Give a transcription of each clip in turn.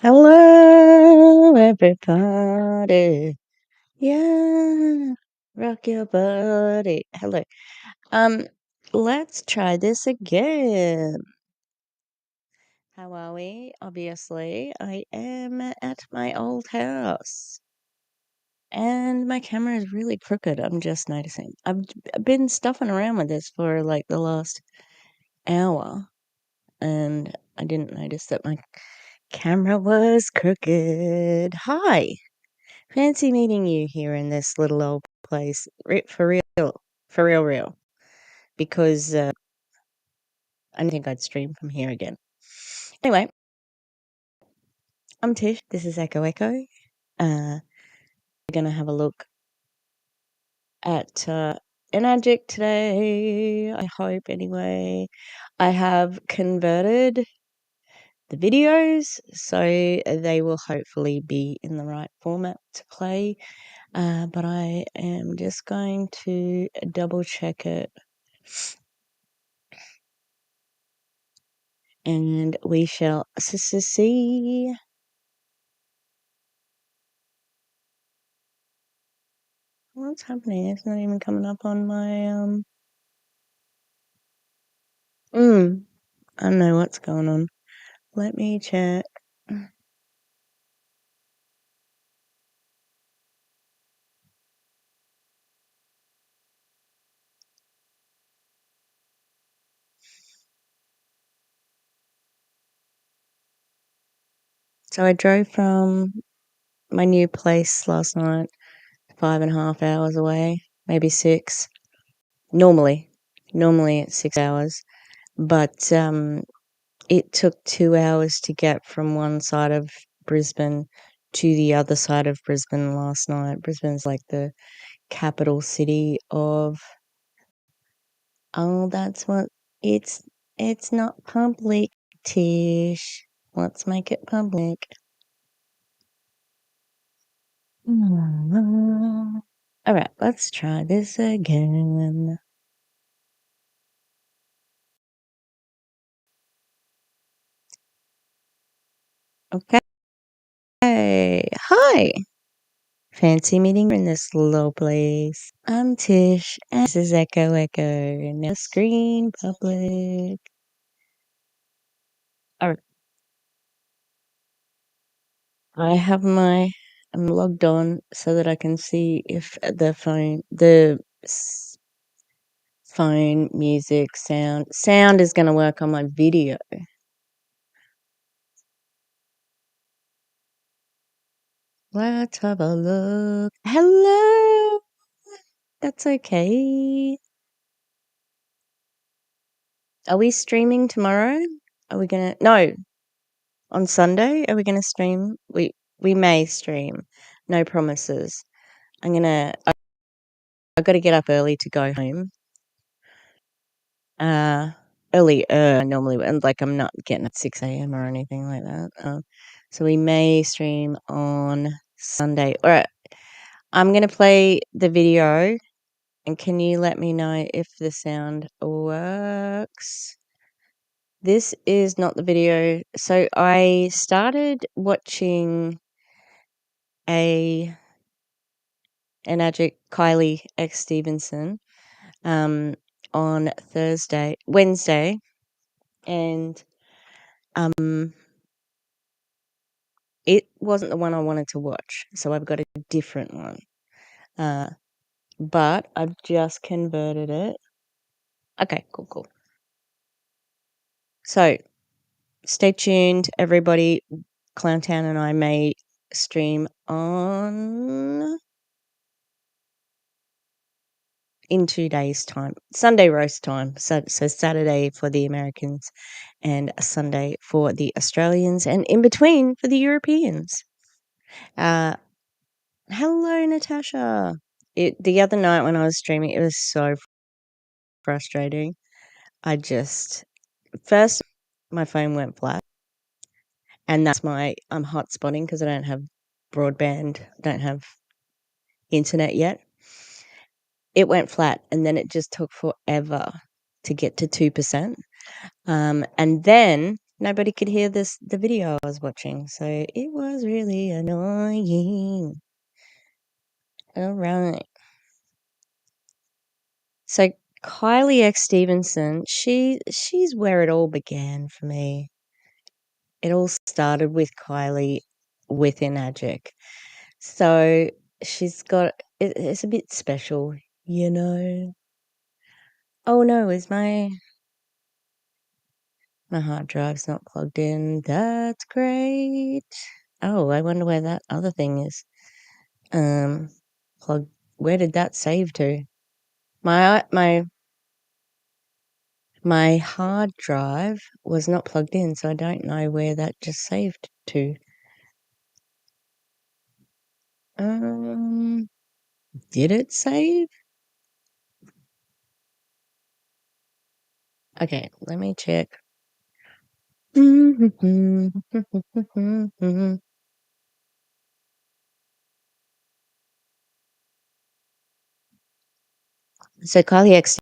Hello, everybody. Yeah, rock your body. Hello. Um, let's try this again. How are we? Obviously, I am at my old house. And my camera is really crooked. I'm just noticing. I've been stuffing around with this for like the last hour, and I didn't notice that my camera was crooked. Hi. Fancy meeting you here in this little old place. For real. For real, real. Because I didn't think I'd stream from here again. Anyway, I'm Tish. This is Echo Echo. We're going to have a look at Enagic today. I hope, anyway. I have converted the videos, so they will hopefully be in the right format to play. But I am just going to double check it. And we shall see. What's happening? It's not even coming up on my I don't know what's going on. Let me check. So I drove from my new place last night, 5.5 hours away, maybe 6. Normally it's 6 hours, but it took 2 hours to get from one side of Brisbane to the other side of Brisbane last night. Brisbane's like the capital city of... Oh, that's what it's not public, Tish. Let's make it public. All right, let's try this again. Okay. Hi. Fancy meeting in this low place. I'm Tish, and this is Echo Echo. Now screen public. All right. I'm logged on so that I can see if the phone music sound is going to work on my video. Let's have a look. Hello. That's okay. Are we streaming tomorrow? Are we gonna... No, on Sunday? Are we gonna stream? We may stream. No promises. I've got to get up early to go home. Earlier normally, and like I'm not getting at 6 a.m. or anything like that. So we may stream on Sunday. All right, I'm gonna play the video, and can you let me know if the sound works? This is not the video. So I started watching an Kyliee x Stevenson on Wednesday, and it wasn't the one I wanted to watch, so I've got a different one. But I've just converted it. Okay, cool. So stay tuned, everybody. Clowntown and I may stream in 2 days' time. Sunday roast time. So Saturday for the Americans and a Sunday for the Australians, and in between for the Europeans. Hello, Natasha. The other night when I was streaming, it was so frustrating. First, my phone went flat, and that's I'm hotspotting because I don't have broadband, don't have internet yet. It went flat, and then it just took forever to get to 2%. And then nobody could hear the video I was watching, so it was really annoying. Alright. So, Kylie X Stevenson, she's where it all began for me. It all started with Kylie with Enagic. So, she's got it's a bit special, you know? Oh, no, is my hard drive's not plugged in. That's great. Oh, I wonder where that other thing is. Um, plug. Where did that save to? My hard drive was not plugged in, so I don't know where that just saved to. Um, did it save? Okay, let me check. So Kylie X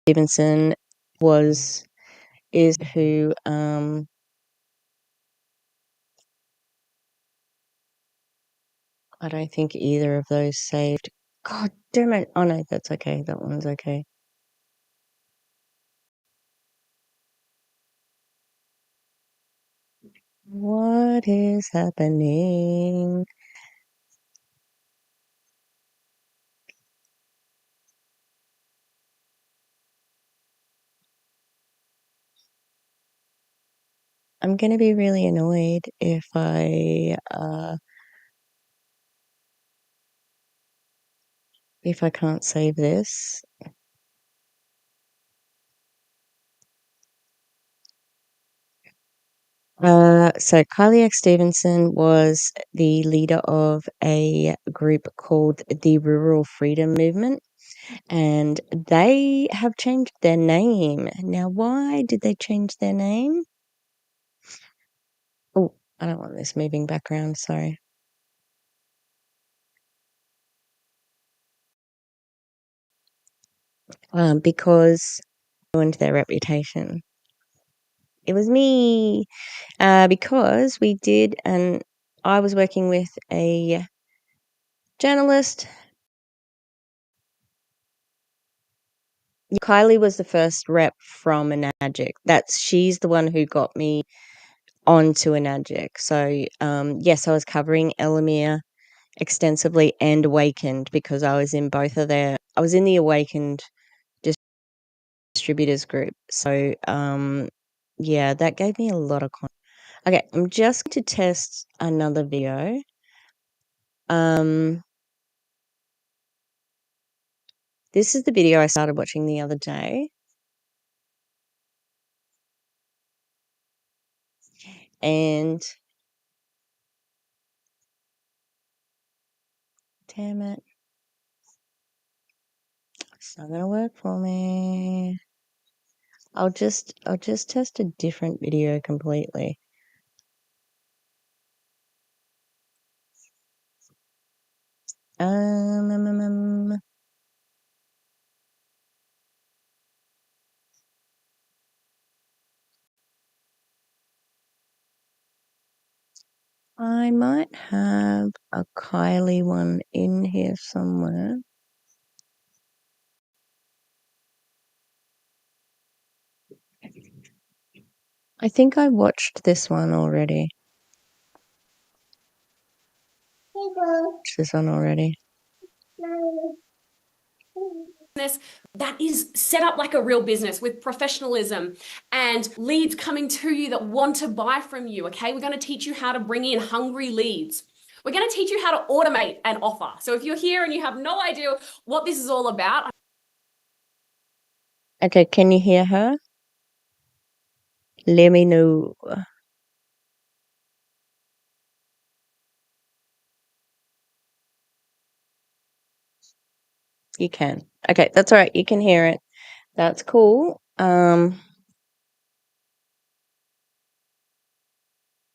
Stevenson is who I don't think either of those saved. God damn it. Oh no, that's okay. That one's okay. What is happening? I'm gonna be really annoyed if I can't save this. So Kylie X Stevenson was the leader of a group called the Rural Freedom Movement, and they have changed their name. Now, why did they change their name? Oh, I don't want this moving background, sorry. Because ruined their reputation. It was me, because we did, and I was working with a journalist. Kylie was the first rep from Enagic. She's the one who got me onto Enagic. So, yes, I was covering Elamir extensively and Awakened because I was in I was in the Awakened distributors group. So, yeah, that gave me a lot of Okay, I'm just going to test another video. This is the video I started watching the other day. And damn it. It's not gonna work for me. I'll just test a different video completely. Um, um, um, um, I might have a Kylie one in here somewhere. I think I watched this one already. Watched this one already. That is set up like a real business with professionalism and leads coming to you that want to buy from you. Okay, we're going to teach you how to bring in hungry leads. We're going to teach you how to automate an offer. So if you're here and you have no idea what this is all about. Okay, can you hear her? Let me know. You can. Okay, that's all right. You can hear it. That's cool.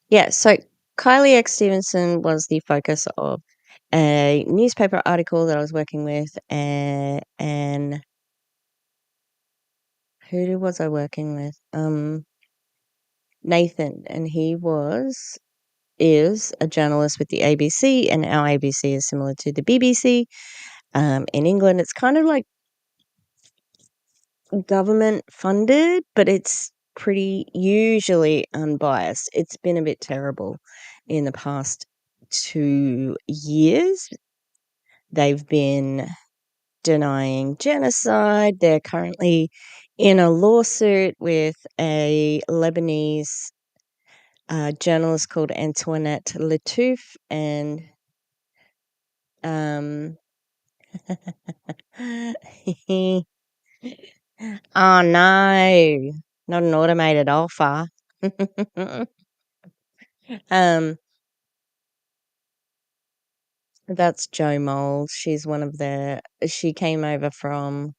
Yeah, so Kylie X Stevenson was the focus of a newspaper article that I was working with, and who was I working with? Nathan, and he is a journalist with the ABC, and our ABC is similar to the BBC. In England, it's kind of like government funded, but it's pretty usually unbiased. It's been a bit terrible in the past 2 years. They've been denying genocide. They're currently in a lawsuit with a Lebanese journalist called Antoinette Lattouf, and oh no, not an automated offer. um, that's Jo Moles. She's one of she came over from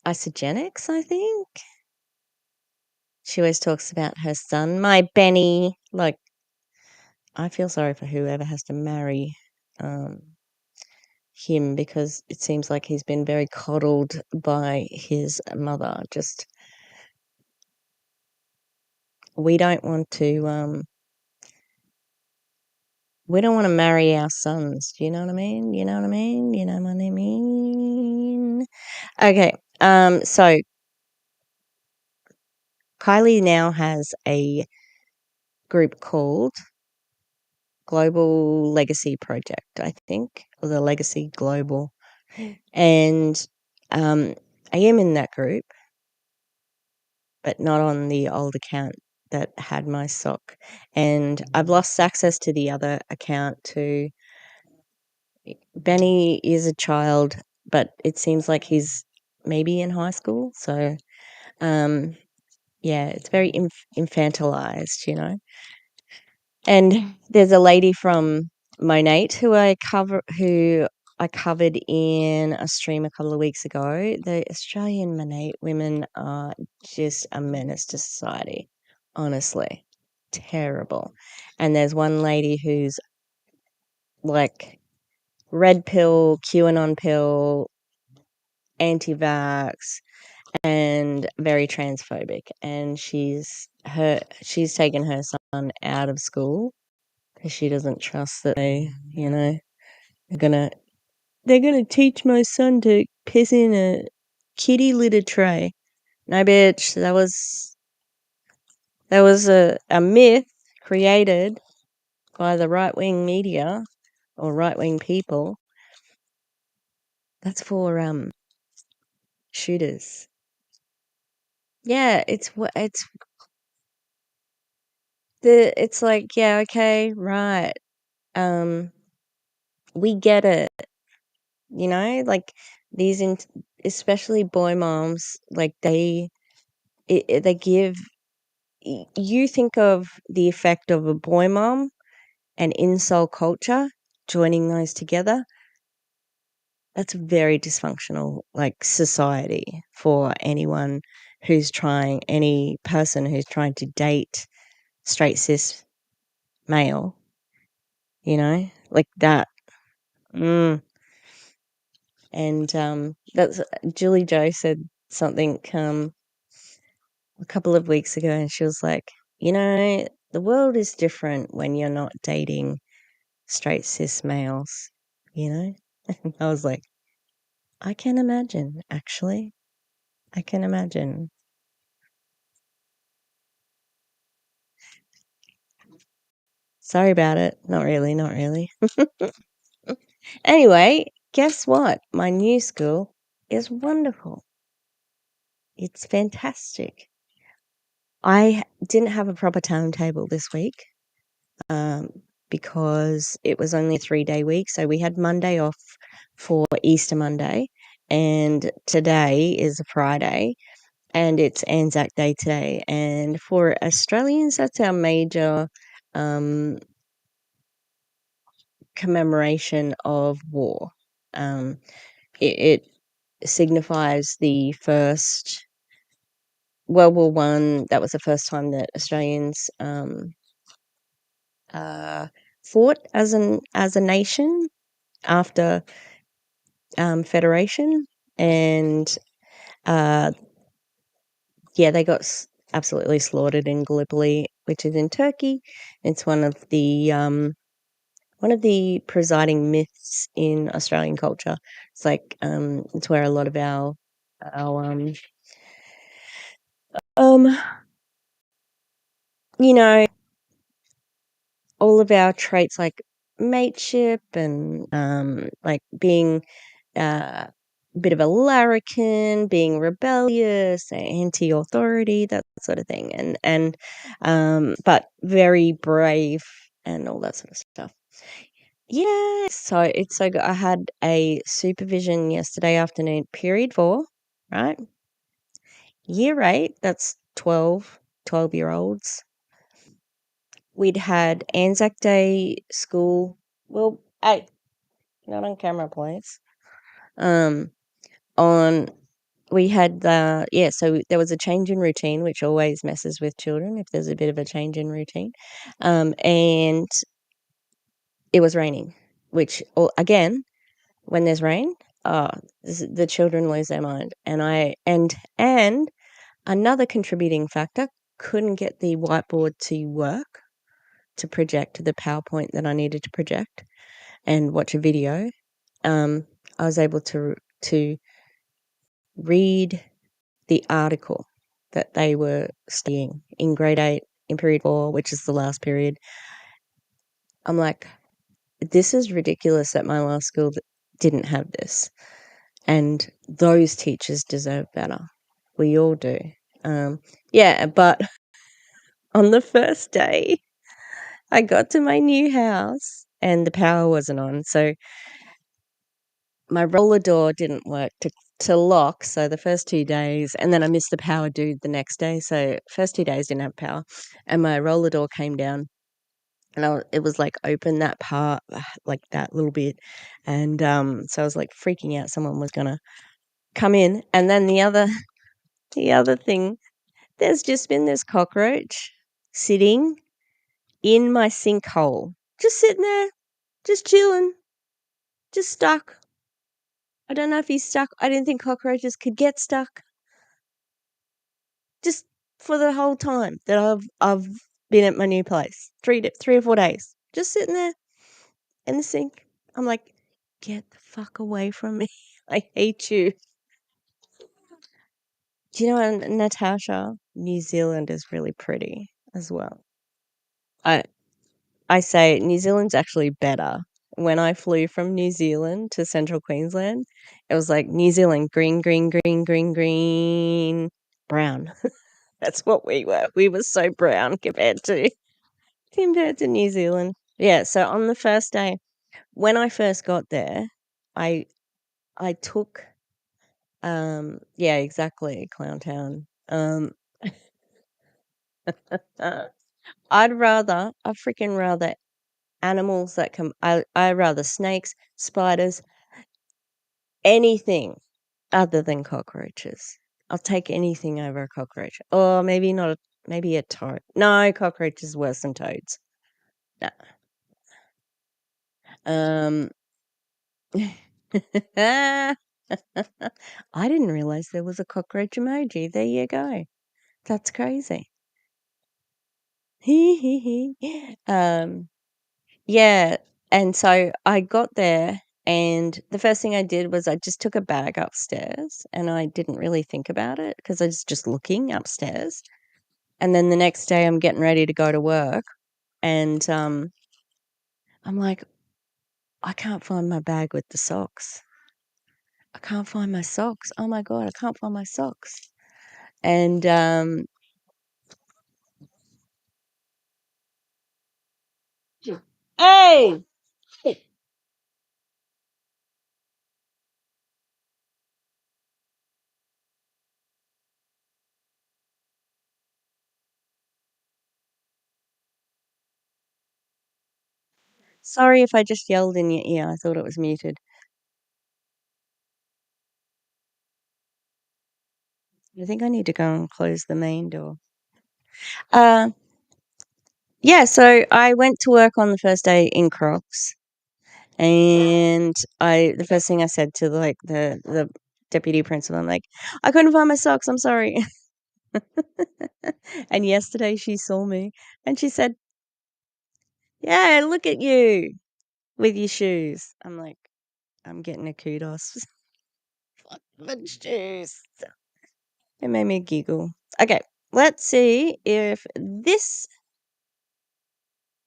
Isogenics, I think. She always talks about her son, my Benny. Like, I feel sorry for whoever has to marry him, because it seems like he's been very coddled by his mother. Just, we don't want to marry our sons. Do you know what I mean? You know what I mean? You know what I mean? Okay. So Kylie now has a group called Global Legacy Project, I think, or the Legacy Global. And I am in that group, but not on the old account that had my sock. And I've lost access to the other account too. Benny is a child, but it seems like he's maybe in high school. So, yeah, it's very infantilized, you know. And there's a lady from Monate who I covered in a stream a couple of weeks ago. The Australian Monate women are just a menace to society, honestly. Terrible. And there's one lady who's like red pill, QAnon pill, anti-vax, and very transphobic. And she's taken her son out of school because she doesn't trust that they're gonna teach my son to piss in a kitty litter tray. No, bitch, that was a myth created by the right wing media or right wing people. That's for shooters. Yeah, it's like, yeah, okay, right. We get it. You know, like these, especially boy moms, like they give. You think of the effect of a boy mom and incel culture, joining those together. That's a very dysfunctional, like, society for any person who's trying to date straight cis male. You know, like that. And that's Julie Joe said something a couple of weeks ago, and she was like, the world is different when you're not dating straight cis males, you know? And I was like, I can imagine, actually. I can imagine. Sorry about it. Not really, not really. Anyway, guess what? My new school is wonderful. It's fantastic. I didn't have a proper timetable this week because it was only a 3-day week. So we had Monday off for Easter Monday, and today is a Friday, and it's Anzac Day today. And for Australians, that's our major commemoration of war. It signifies the first World War One. That was the first time that Australians fought as a nation after federation, and yeah, they got absolutely slaughtered in Gallipoli, which is in Turkey. It's one of the presiding myths in Australian culture. It's like it's where a lot of our um you know, all of our traits like mateship and like being a bit of a larrikin, being rebellious, anti-authority, that sort of thing, and but very brave and all that sort of stuff. Yeah, so it's so good. I had a supervision yesterday afternoon, period 4, right? Year 8, that's 12-year-olds. We'd had Anzac Day school. Well, hey, not on camera, please. Um, on we had so there was a change in routine, which always messes with children if there's a bit of a change in routine. And it was raining, which again, when there's rain, oh, the children lose their mind. And another contributing factor, couldn't get the whiteboard to work to project the PowerPoint that I needed to project and watch a video. I was able to read the article that they were studying in grade 8 in period 4, which is the last period. I'm like, this is ridiculous that my last school didn't have this. And those teachers deserve better. We all do. Yeah, but on the first day, I got to my new house and the power wasn't on. So my roller door didn't work to lock. So the first 2 days, and then I missed the power due the next day. So first 2 days didn't have power, and my roller door came down, and it was like open that part, like that little bit, and so I was like freaking out. Someone was gonna come in, and then the other thing, there's just been this cockroach sitting in my sinkhole, just sitting there, just chilling, just stuck. I don't know if he's stuck. I didn't think cockroaches could get stuck. Just for the whole time that I've been at my new place, 3 or 4 days, just sitting there in the sink. I'm like, get the fuck away from me. I hate you. Do you know, Natasha, New Zealand is really pretty as well. I I say New Zealand's actually better. When I flew from New Zealand to Central Queensland, it was like New Zealand, green, green, green, green, green, brown. That's what we were. We were so brown compared to New Zealand. Yeah, so on the first day, when I first got there, I I took yeah, exactly, Clown Town. Uh, I freaking rather animals that can I rather snakes, spiders, anything other than cockroaches. I'll take anything over a cockroach. Or maybe not maybe a toad. No, cockroach is worse than toads. No. Um I didn't realize there was a cockroach emoji. There you go. That's crazy. um Yeah, and so I got there, and the first thing I did was I just took a bag upstairs, and I didn't really think about it because I was just looking upstairs. And then the next day, I'm getting ready to go to work, and I'm like, I can't find my bag with the socks. I can't find my socks. Oh my god, I can't find my socks. And hey, sorry if I just yelled in your ear. I thought it was muted. I think I need to go and close the main door. Uh, Yeah, so I went to work on the first day in Crocs, and the first thing I said to the deputy principal, I'm like, I couldn't find my socks. I'm sorry. And yesterday she saw me and she said, "Yeah, look at you with your shoes." I'm like, I'm getting a kudos. My shoes. It made me giggle. Okay, let's see if this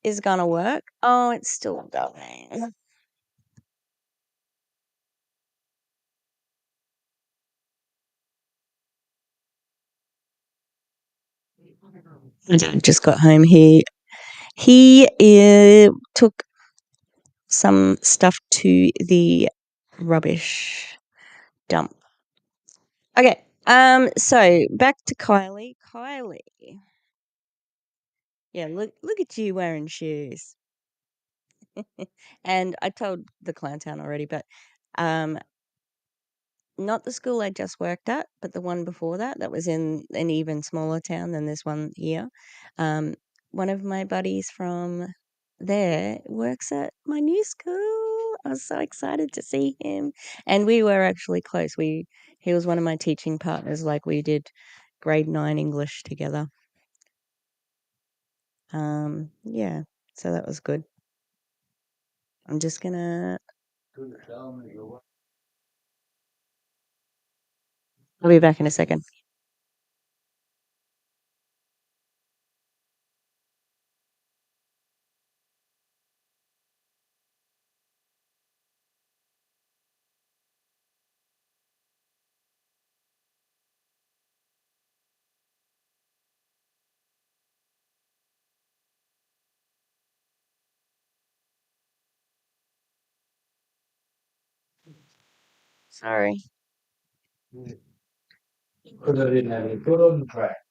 is gonna work. Oh, it's still going. My dad just got home. He took some stuff to the rubbish dump. Okay. So back to Kylie. Kylie. Yeah, look at you wearing shoes. And I told the clown town already, but um not the school I just worked at, but the one before that, that was in an even smaller town than this one here. Um, one of my buddies from there works at my new school. I was so excited to see him. And we were actually close. He was one of my teaching partners, like we did grade 9 English together. Yeah, so that was good. I'm just gonna I'll be back in a second. Sorry.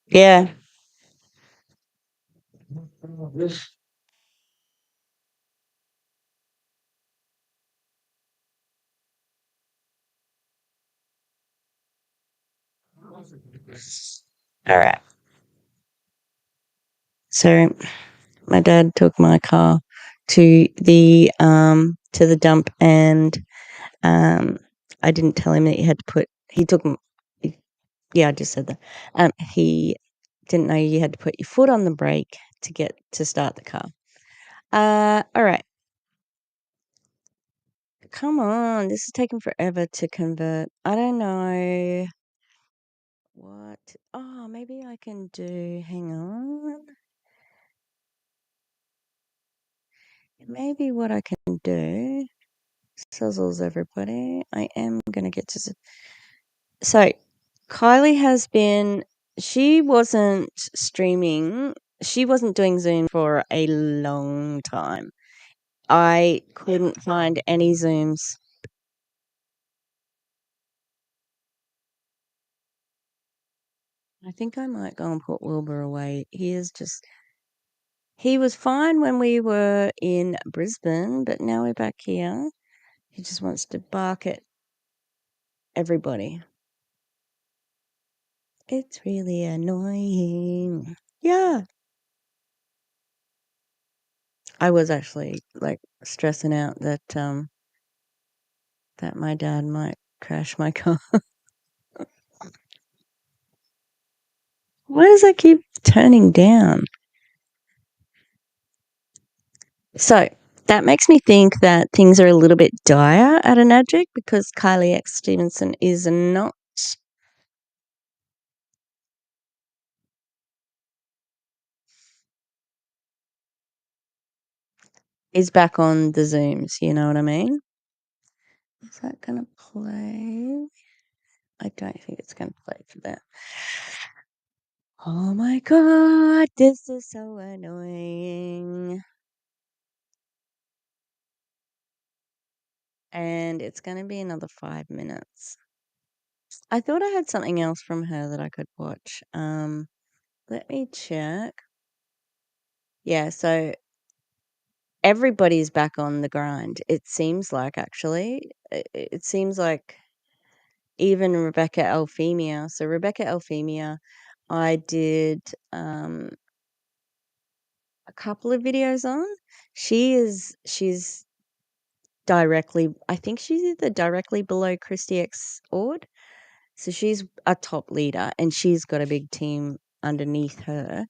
Yeah. All right. So my dad took my car to the dump, and um I didn't tell him that he took yeah, I just said that. He didn't know you had to put your foot on the brake to start the car. All right. Come on, this is taking forever to convert. I don't know what. Oh, maybe I can do. Hang on. Maybe what I can do. Sizzles, everybody. I am gonna get to. So, Kylie has been. She wasn't streaming. She wasn't doing Zoom for a long time. I couldn't find any Zooms. I think I might go and put Wilbur away. He was fine when we were in Brisbane, but now we're back here. He just wants to bark at everybody. It's really annoying. Yeah. I was actually like stressing out that my dad might crash my car. Why does that keep turning down? So that makes me think that things are a little bit dire at an adject because Kylie X Stevenson is back on the Zooms, you know what I mean? Is that gonna play? I don't think it's gonna play for that. Oh my god, this is so annoying. And it's gonna be another 5 minutes. I thought I had something else from her that I could watch. Let me check. Yeah, so everybody's back on the grind. It seems like actually, it seems like even Rebecca Alfemia. So Rebecca Alfemia, I did a couple of videos on. She's directly. I think she's either directly below Christy X Ord. So she's a top leader and she's got a big team underneath her.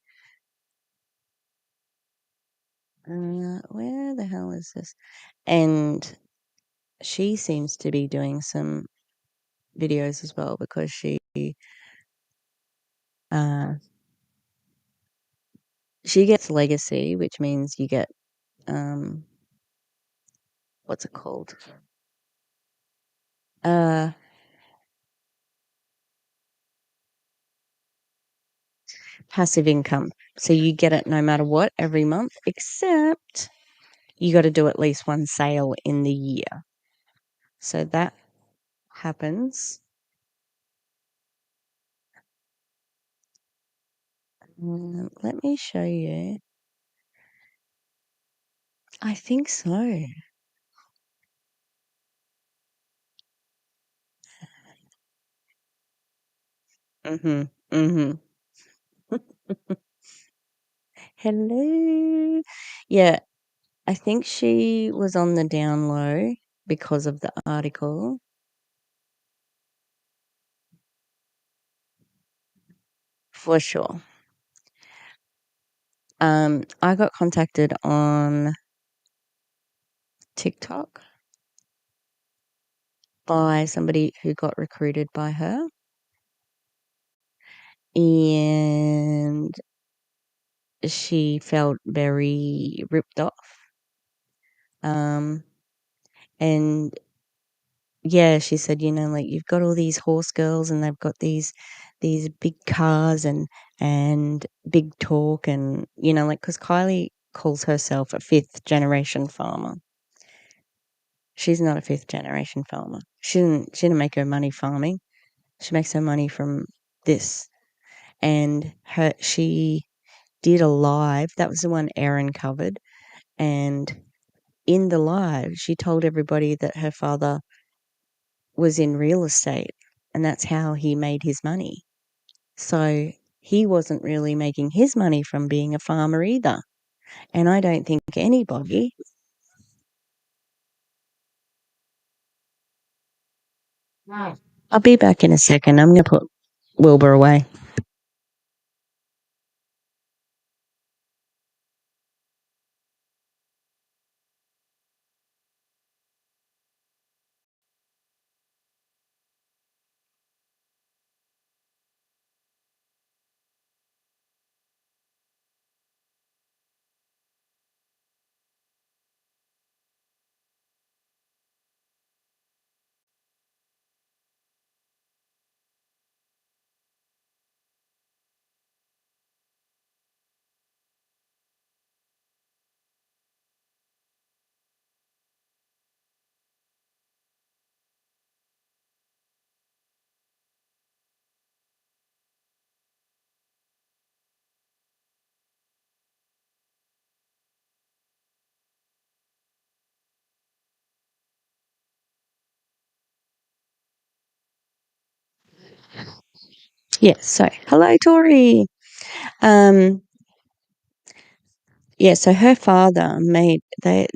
Where the hell is this? And she seems to be doing some videos as well because uh, she gets legacy, which means you get what's it called? Passive income. So you get it no matter what every month, except you got to do at least one sale in the year. So that happens. Let me show you. I think so. Mm-hmm. Mm-hmm. Hello. Yeah, I think she was on the down low because of the article. For sure. I got contacted on TikTok by somebody who got recruited by her. And she felt very ripped off. And yeah, she said, like you've got all these horse girls and they've got these big cars and big talk and like because Kylie calls herself a fifth generation farmer. She's not a fifth generation farmer. She didn't make her money farming. She makes her money from this. And she did a live. That was the one Erin covered. And in the live, she told everybody that her father was in real estate and that's how he made his money. So he wasn't really making his money from being a farmer either. And I don't think anybody. I'll be back in a second. I'm going to put Wilbur away. Yeah, so hello, Tori. Um, yeah, so her father made they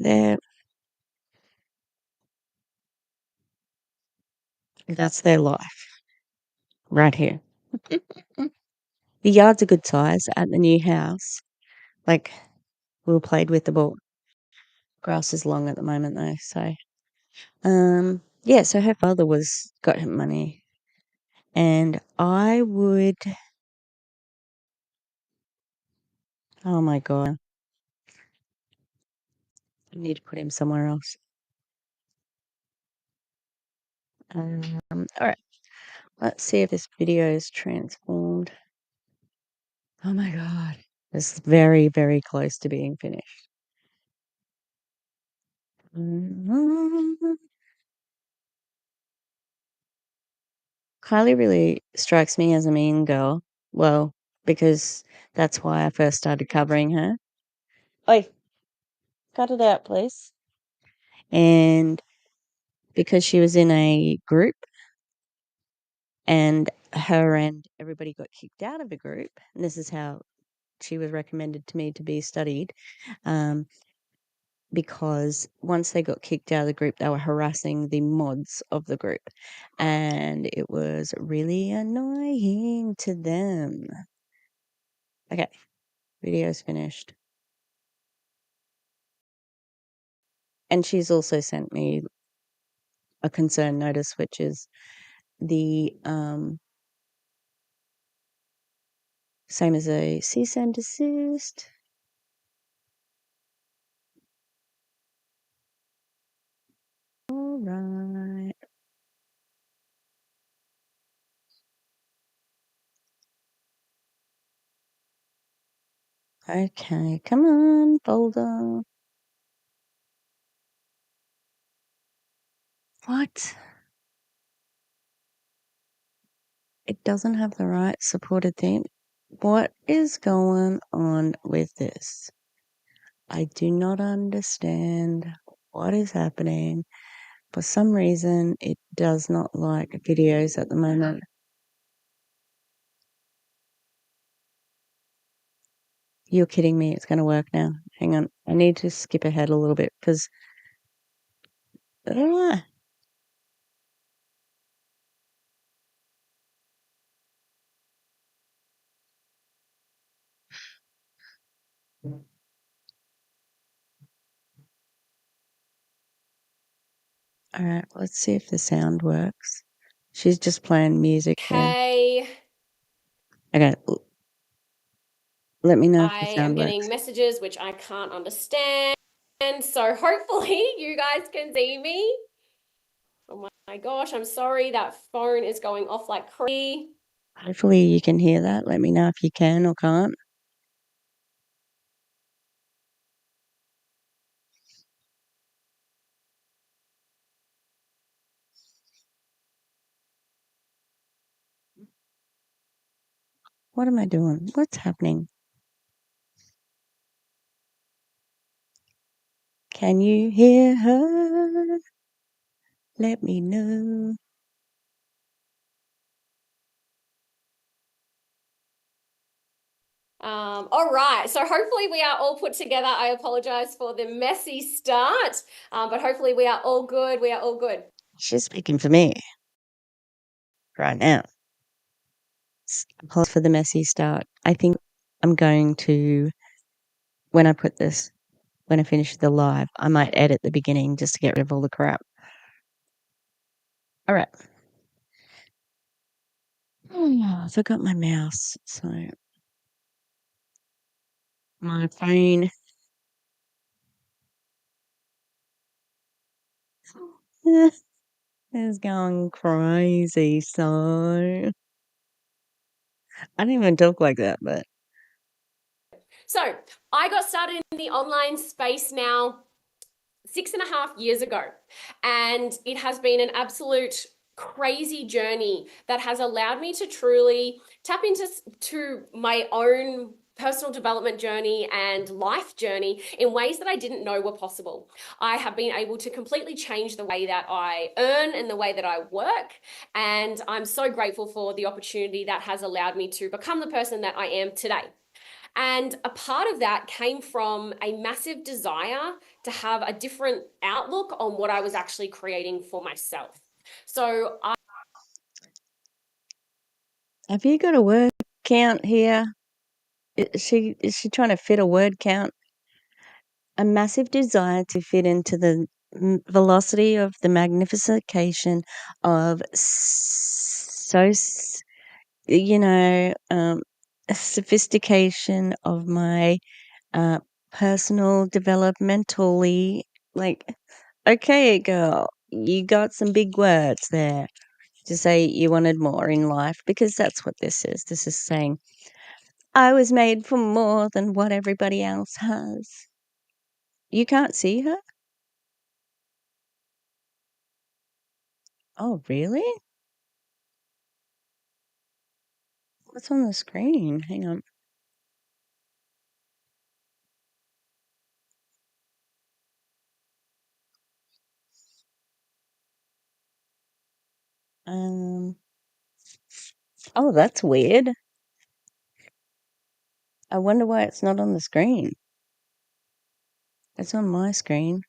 that's their life right here. The yard's a good size at the new house. Like Will played with the ball. Grass is long at the moment though, so yeah, so her father got him money. And I would oh my god. I need to put him somewhere else. All right. Let's see if this video is transformed. Oh my god. It's very, very close to being finished. Kylie really strikes me as a mean girl. Well, because that's why I first started covering her. Oi, cut it out, please. And because she was in a group and her and everybody got kicked out of the group, and this is how she was recommended to me to be studied. because once they got kicked out of the group, they were harassing the mods of the group, and it was really annoying to them. Okay, video's finished. And she's also sent me a concern notice, which is the same as a cease and desist. All right. Okay, come on, folder. What? It doesn't have the right supported theme. What is going on with this? I do not understand what is happening. For some reason, it does not like videos at the moment. You're kidding me. It's going to work now. Hang on. I need to skip ahead a little bit because I don't know. All right, let's see if the sound works. She's just playing music there. Okay. Okay, let me know if the I am sound getting works. messages which I can't understand. So hopefully you guys can see me. Oh my gosh, I'm sorry that phone is going off like crazy. Hopefully you can hear that. Let me know if you can or can't. What am I doing? What's happening? Can you hear her? Let me know. All right, so hopefully we are all put together. I apologize for the messy start, but hopefully we are all good. We are all good. She's speaking for me right now. Apologies for the messy start. I think I'm going to, when I finish the live, I might edit the beginning just to get rid of all the crap. All right. Oh, I forgot my mouse, so my phone is going crazy. So I don't even talk like that, but So I got started in the online space now 6.5 years ago, and it has been an absolute crazy journey that has allowed me to truly tap into my own personal development journey and life journey in ways that I didn't know were possible. I have been able to completely change the way that I earn and the way that I work, and I'm so grateful for the opportunity that has allowed me to become the person that I am today. And a part of that came from a massive desire to have a different outlook on what I was actually creating for myself. So have you got a word count here? Is she trying to fit a word count? A massive desire to fit into the velocity of the magnification of you know, sophistication of my personal developmentally. Like, okay, girl, you got some big words there to say you wanted more in life, because that's what this is. This is saying, I was made for more than what everybody else has. You can't see her? Oh, really? What's on the screen? Hang on. Um, oh, that's weird. I wonder why it's not on the screen. It's on my screen.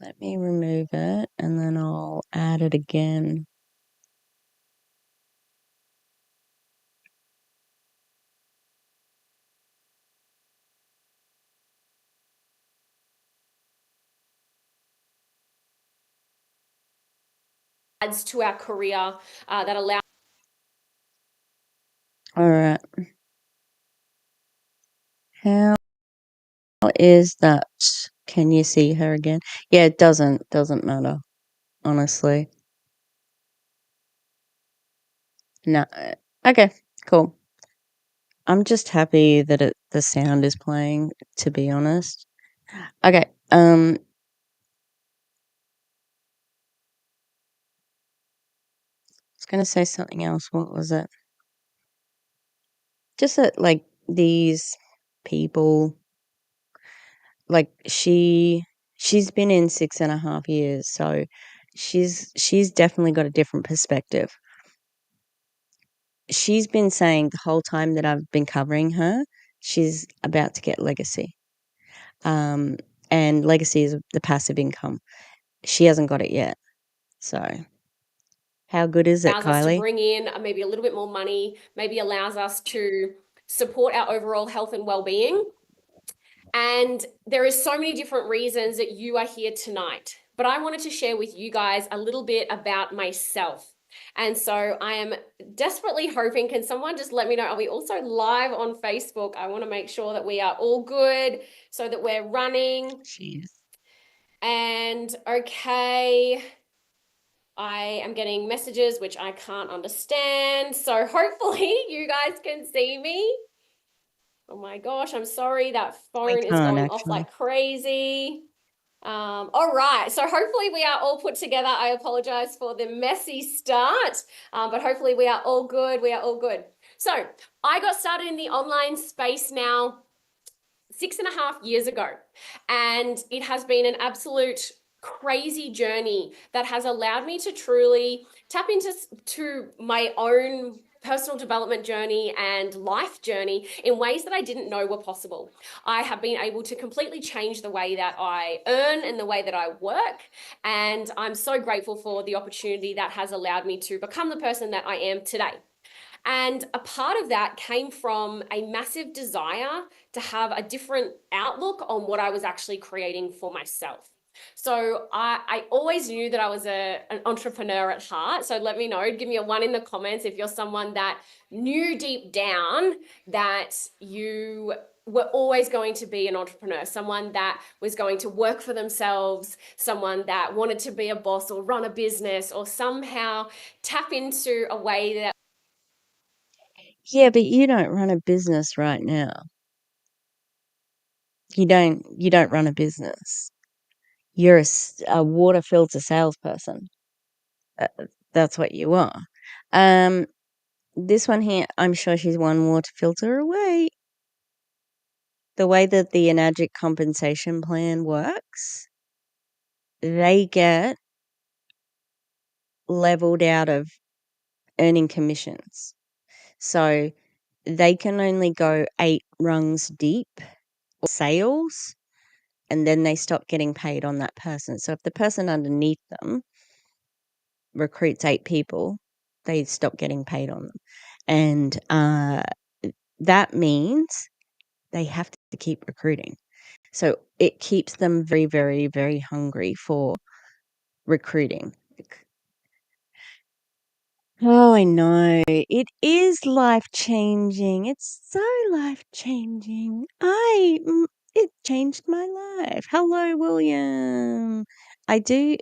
Let me remove it and then I'll add it again. Adds to our career that allows. All right. How is that? Can you see her again? Yeah, it doesn't matter, honestly. No. Okay, cool. I'm just happy that the sound is playing, to be honest. Okay. I was gonna say something else. What was it? Just that like these people, like she's been in 6.5 years, so she's definitely got a different perspective. She's been saying the whole time that I've been covering her, she's about to get legacy. Um, and legacy is the passive income. She hasn't got it yet. So how good is it, Allows us to Kylie? bring in maybe a little bit more money, maybe allows us to support our overall health and well-being. And there is so many different reasons that you are here tonight. But I wanted to share with you guys a little bit about myself. And so I am desperately hoping, can someone just let me know? Are we also live on Facebook? I want to make sure that we are all good so that we're running. Jeez. And okay, I am getting messages which I can't understand. So hopefully you guys can see me. Oh my gosh, I'm sorry. That We phone is can't going off actually. like crazy. All right, so hopefully we are all put together. I apologize for the messy start, but hopefully we are all good. We are all good. So I got started in the online space now 6.5 years ago, and it has been an absolute crazy journey that has allowed me to truly tap into my own personal development journey and life journey in ways that I didn't know were possible. I have been able to completely change the way that I earn and the way that I work, and I'm so grateful for the opportunity that has allowed me to become the person that I am today. And a part of that came from a massive desire to have a different outlook on what I was actually creating for myself. So I always knew that I was an entrepreneur at heart. So let me know, give me a 1 in the comments if you're someone that knew deep down that you were always going to be an entrepreneur, someone that was going to work for themselves, someone that wanted to be a boss or run a business or somehow tap into a way that. Yeah, but you don't run a business right now. You don't run a business. You're a water filter salesperson. Uh, that's what you are. Um, this one here, I'm sure she's one water filter away. The way that the Enagic compensation plan works, they get leveled out of earning commissions. So they can only go 8 rungs deep or sales, and then they stop getting paid on that person. So if the person underneath them recruits 8 people, they stop getting paid on them. And that means they have to keep recruiting. So it keeps them very, very, very hungry for recruiting. Oh, I know. It is life-changing. It's so life-changing. It changed my life. Hello, William. I do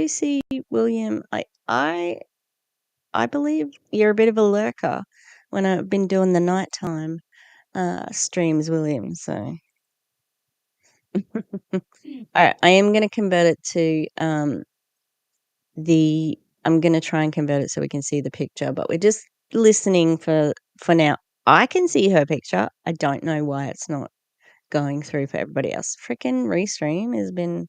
see William. I believe you're a bit of a lurker when I've been doing the nighttime streams, William. So I am going to convert it to the I'm going to try and convert it so we can see the picture, but we're just listening for now. I can see her picture. I don't know why it's not going through for everybody else. Freaking Restream has been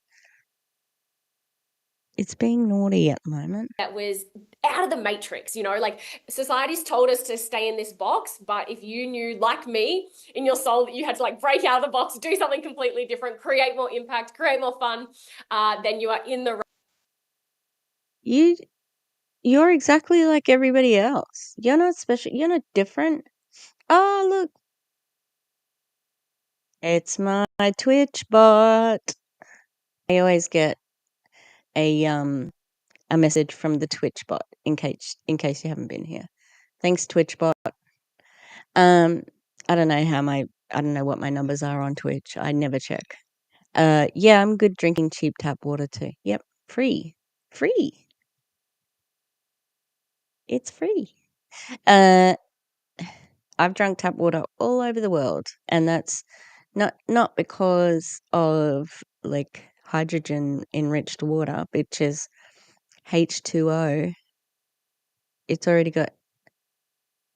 It's being naughty at the moment. that was out of the matrix, like society's told us to stay in this box, but if you knew, like me, in your soul that you had to like break out of the box, do something completely different, create more impact, create more fun, then you are in the You you're exactly like everybody else. You're not special. You're not different. Oh, look, it's my Twitch bot. I always get a message from the Twitch bot in case you haven't been here. Thanks, Twitch bot. Um, I don't know I don't know what my numbers are on Twitch. I never check. Yeah, I'm good drinking cheap tap water too. Yep, free, free. It's free. Uh, I've drunk tap water all over the world, and that's not because of like hydrogen enriched water, which is H2O. It's already got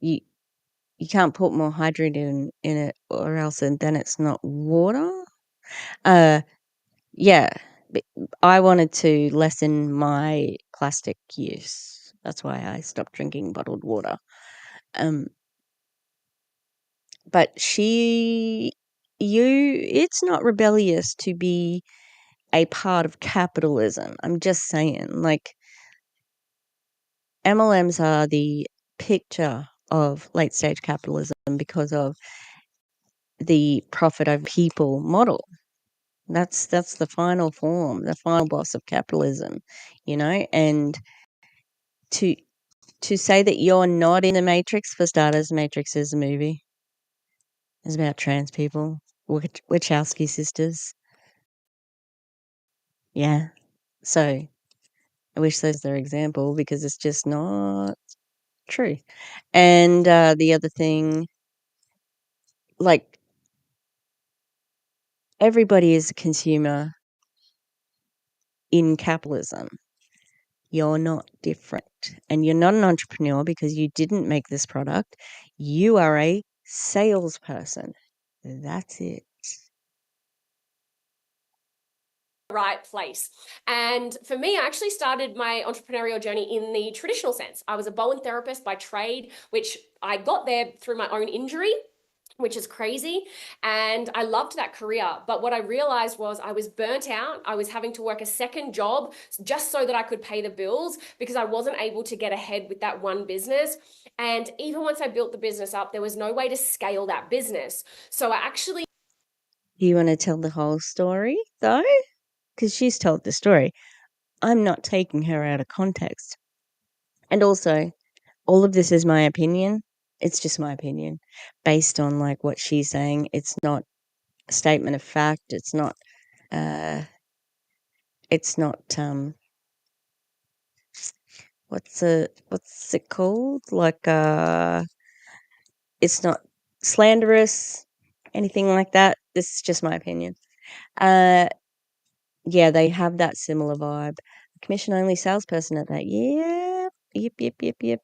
you. You can't put more hydrogen in it, or else then it's not water. Uh, yeah, I wanted to lessen my plastic use. That's why I stopped drinking bottled water. Um, but it's not rebellious to be a part of capitalism. I'm just saying, like, MLMs are the picture of late stage capitalism because of the profit over people model. That's the final form, the final boss of capitalism, and to say that you're not in the Matrix, for starters, Matrix is a movie. It's about trans people, Wachowski sisters. Yeah. So I wish those were their example because it's just not true. And the other thing, like, everybody is a consumer in capitalism. You're not different. And you're not an entrepreneur because you didn't make this product. You are a salesperson. That's it. right place. And for me, I actually started my entrepreneurial journey in the traditional sense. I was a Bowen therapist by trade, which I got there through my own injury, which is crazy. And I loved that career. But what I realized was I was burnt out. I was having to work a second job just so that I could pay the bills because I wasn't able to get ahead with that one business. And even once I built the business up, there was no way to scale that business. So I actually. Do you want to tell the whole story, though? Because she's told the story. I'm not taking her out of context. And also, all of this is my opinion. It's just my opinion based on like what she's saying. It's not a statement of fact. Uh it's not what's it called? Like it's not slanderous, anything like that. This is just my opinion. Uh yeah, they have that similar vibe. Commission only salesperson at that. Yeah. Yep.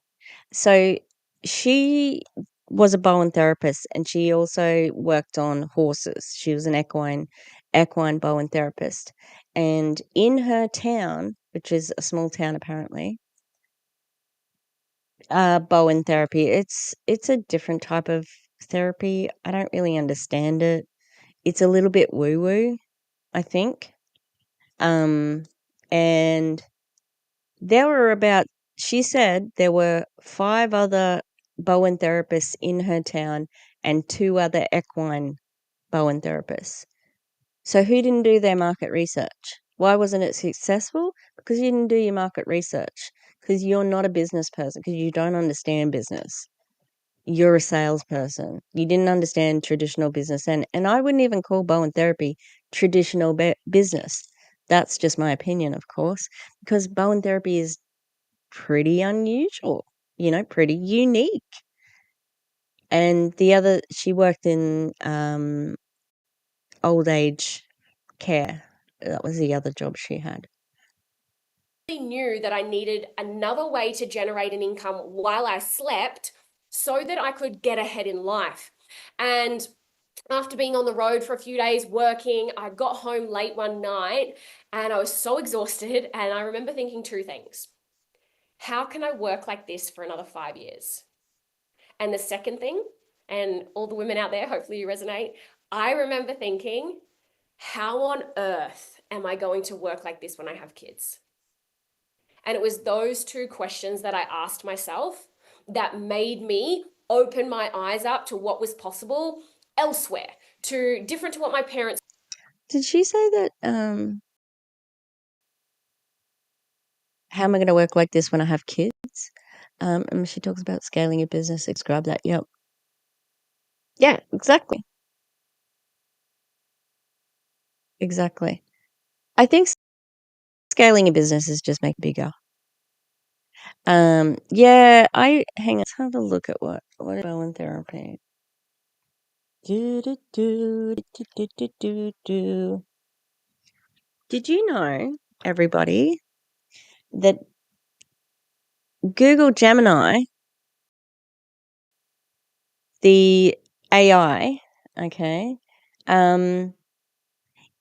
So she was a Bowen therapist and she also worked on horses. She was an equine Bowen therapist. And in her town, which is a small town apparently, Bowen therapy, it's a different type of therapy. I don't really understand it. It's a little bit woo-woo, I think. And there were about, she said there were 5 other Bowen therapists in her town and 2 other equine Bowen therapists. So who didn't do their market research? Why wasn't it successful? Because you didn't do your market research. Because you're not a business person. Because you don't understand business. You're a salesperson. You didn't understand traditional business. And I wouldn't even call Bowen therapy traditional business. That's just my opinion, of course. Because Bowen therapy is pretty unusual, pretty unique. And the other, she worked in old age care. That was the other job she had. Knew that I needed another way to generate an income while I slept so that I could get ahead in life. And after being on the road for a few days working, I got home late one night And I was so exhausted. And I remember thinking two things. How can I work like this for another 5 years? And the second thing, and all the women out there, hopefully you resonate, I remember thinking, how on earth am I going to work like this when I have kids? And it was those two questions that I asked myself that made me open my eyes up to what was possible elsewhere, to different to what my parents. Did she say that, how am I gonna work like this when I have kids? And she talks about scaling a business, describe that, yep. Yeah, exactly. Exactly. I think scaling a business is just make it bigger. Yeah, hang on, let's have a look at what is Bowen therapy. Do, do, do, do, do, do, do, do. Did you know, everybody, that Google Gemini, the AI, okay,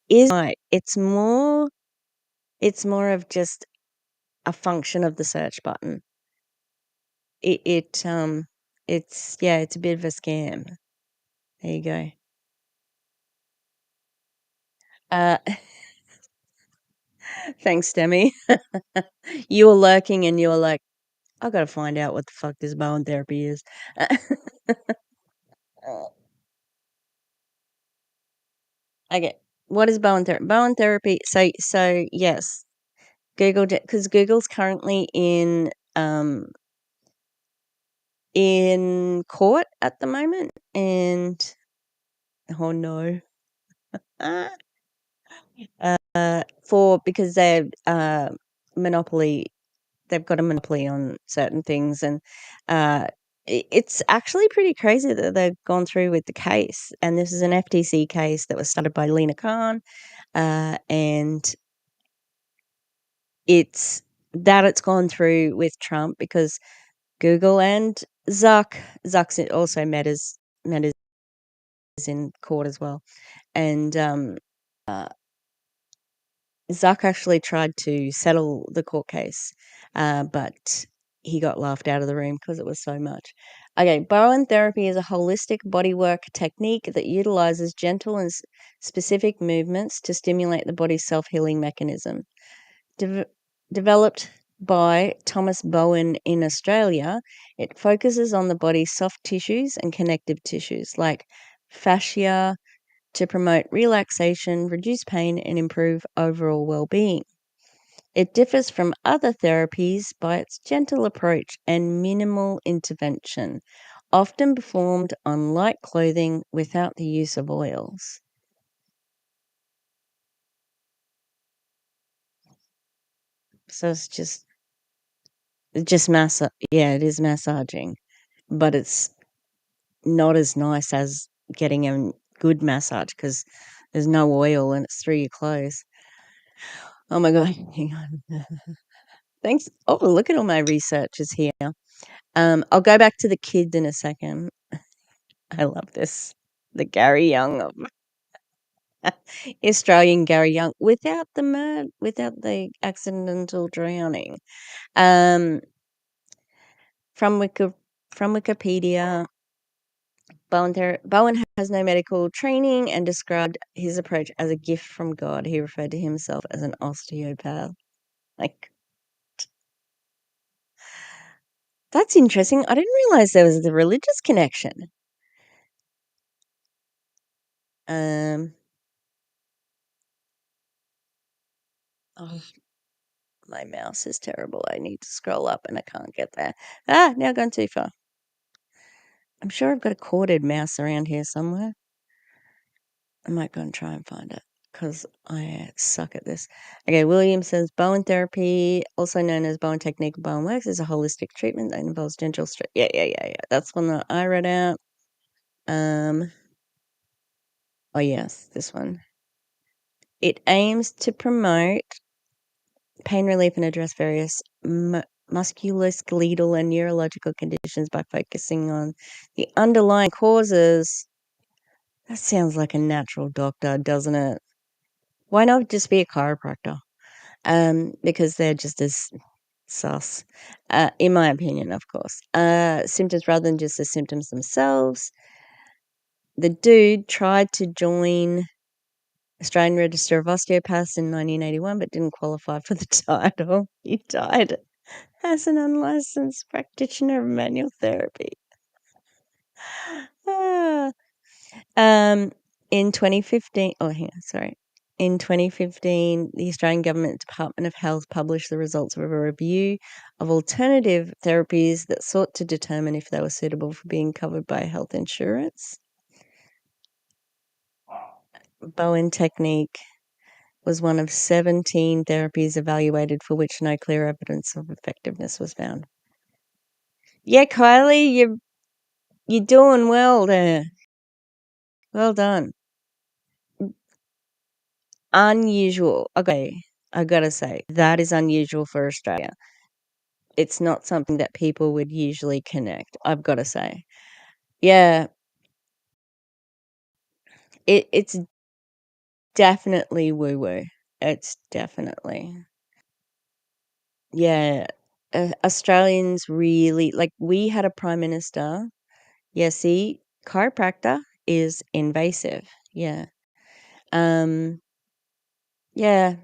is it's more of just a function of the search button. It's yeah, it's a bit of a scam. There you go. Uh, thanks, Demi. You were lurking and you were like, I gotta find out what the fuck this Bowen therapy is. Okay, what is Bowen therapy? Bowen therapy. So yes, Google, because Google's currently in court at the moment, and oh no, for because they're monopoly. They've got a monopoly on certain things, and it's actually pretty crazy that they've gone through with the case. And this is an FTC case that was started by Lena Khan, and it's gone through with Trump because Google and Zuck's also Meta's in court as well, and uh, Zuck actually tried to settle the court case, but he got laughed out of the room because it was so much. Okay, Bowen therapy is a holistic bodywork technique that utilizes gentle and specific movements to stimulate the body's self-healing mechanism. Developed by Thomas Bowen in Australia, it focuses on the body's soft tissues and connective tissues like fascia to promote relaxation, reduce pain, and improve overall well-being. It differs from other therapies by its gentle approach and minimal intervention, often performed on light clothing without the use of oils. So it's just yeah, it is massaging, but it's not as nice as getting a good massage because there's no oil and it's through your clothes. Oh my god, hang on. Thanks. Oh, look at all my researchers here. I'll go back to the kid in a second. I love this. The Gary Young of Australian Gary Young without the accidental drowning. Um, from Wikipedia, Bowen has no medical training and described his approach as a gift from God. He referred to himself as an osteopath. Like, that's interesting. I didn't realize there was the religious connection. Um, oh, my mouse is terrible. I need to scroll up and I can't get there. Ah, now gone too far. I'm sure I've got a corded mouse around here somewhere. I might go and try and find it because I suck at this. Okay, Williams says Bowen therapy, also known as Bowen technique or Bowen works, is a holistic treatment that involves gentle Yeah. That's one that I read out. Oh yes, this one. It aims to promote pain relief and address various musculoskeletal and neurological conditions by focusing on the underlying causes. That sounds like a natural doctor, doesn't it? Why not just be a chiropractor? Because they're just as sus, in my opinion, of course. Symptoms rather than just the symptoms themselves. The dude tried to join Australian Register of Osteopaths in 1981, but didn't qualify for the title. He died as an unlicensed practitioner of manual therapy. Ah. In 2015, hang on, sorry. In 2015, the Australian Government Department of Health published the results of a review of alternative therapies that sought to determine if they were suitable for being covered by health insurance. Bowen technique was one of 17 therapies evaluated for which no clear evidence of effectiveness was found. Yeah, Kylie, you're doing well there. Well done. Unusual. Okay, I gotta say, that is unusual for Australia. It's not something that people would usually connect, I've gotta say. Yeah, it's definitely woo-woo. It's definitely. Yeah, Australians really like, we had a prime minister. Yeah, see, chiropractor is invasive. Yeah. Um, yeah,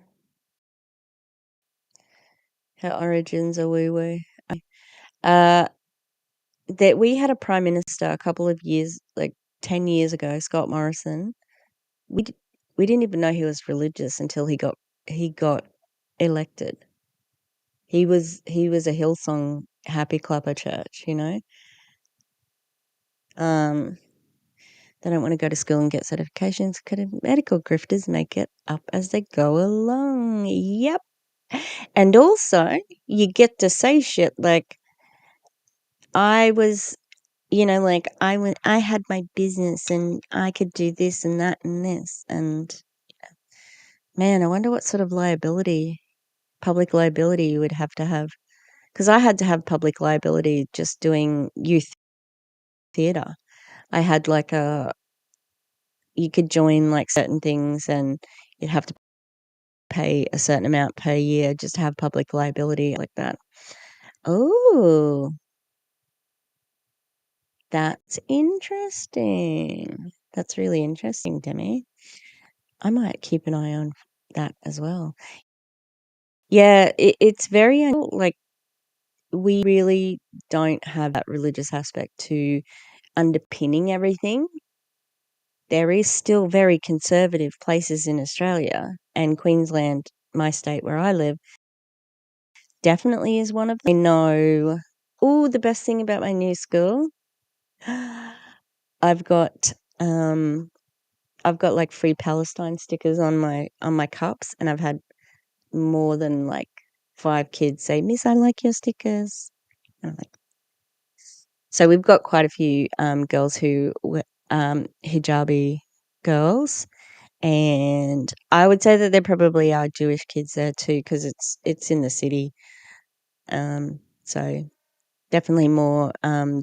her origins are woo-woo. Uh, that we had a prime minister a couple of years, like 10 years ago, Scott Morrison. We d- we didn't even know he was religious until he got elected. He was a Hillsong happy clapper church, you know. Um, they don't want to go to school and get certifications because medical grifters make it up as they go along. Yep. And also, you get to say shit like, I was, like, I had my business and I could do this and that and this. And man, I wonder what sort of public liability you would have to have. Because I had to have public liability just doing youth theatre. I had you could join like certain things and you'd have to pay a certain amount per year just to have public liability like that. Oh, that's interesting. That's really interesting, Demi. I might keep an eye on that as well. Yeah, it's very like, we really don't have that religious aspect to underpinning everything. There is still very conservative places in Australia, and Queensland, my state where I live, definitely is one of them. I know. Oh, the best thing about my new school, I've got um I've got like free Palestine stickers on my cups, and I've had more than like 5 kids say, "Miss, I like your stickers." And I'm like, so we've got quite a few girls who were hijabi girls, and I would say that there probably are Jewish kids there too because it's in the city. So definitely more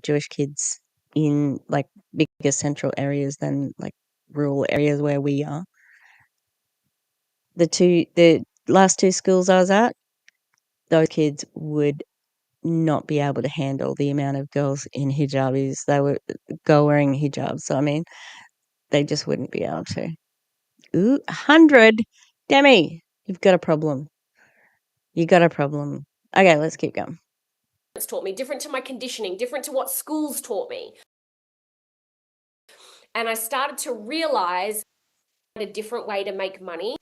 Jewish kids in like bigger central areas than like rural areas where we are. The last 2 schools I was at, those kids would not be able to handle the amount of girls in hijabis. They were girl wearing hijabs. So I mean, they just wouldn't be able to. Ooh, 100. Demi, you've got a problem. You got a problem. Okay, let's keep going. It's taught me, different to my conditioning, different to what schools taught me. And I started to realize a different way to make money.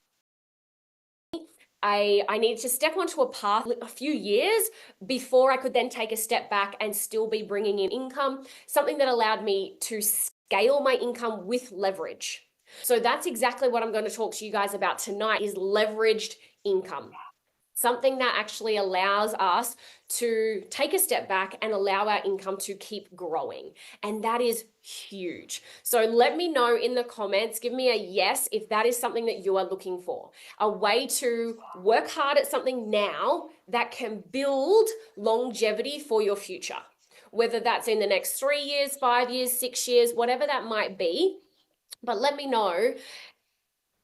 I needed to step onto a path a few years before I could then take a step back and still be bringing in income, something that allowed me to scale my income with leverage. So that's exactly what I'm going to talk to you guys about tonight, is leveraged income. Something that actually allows us to take a step back and allow our income to keep growing. And that is huge. So let me know in the comments, give me a yes if that is something that you are looking for. A way to work hard at something now that can build longevity for your future. Whether that's in the next 3 years, 5 years, 6 years, whatever that might be. But let me know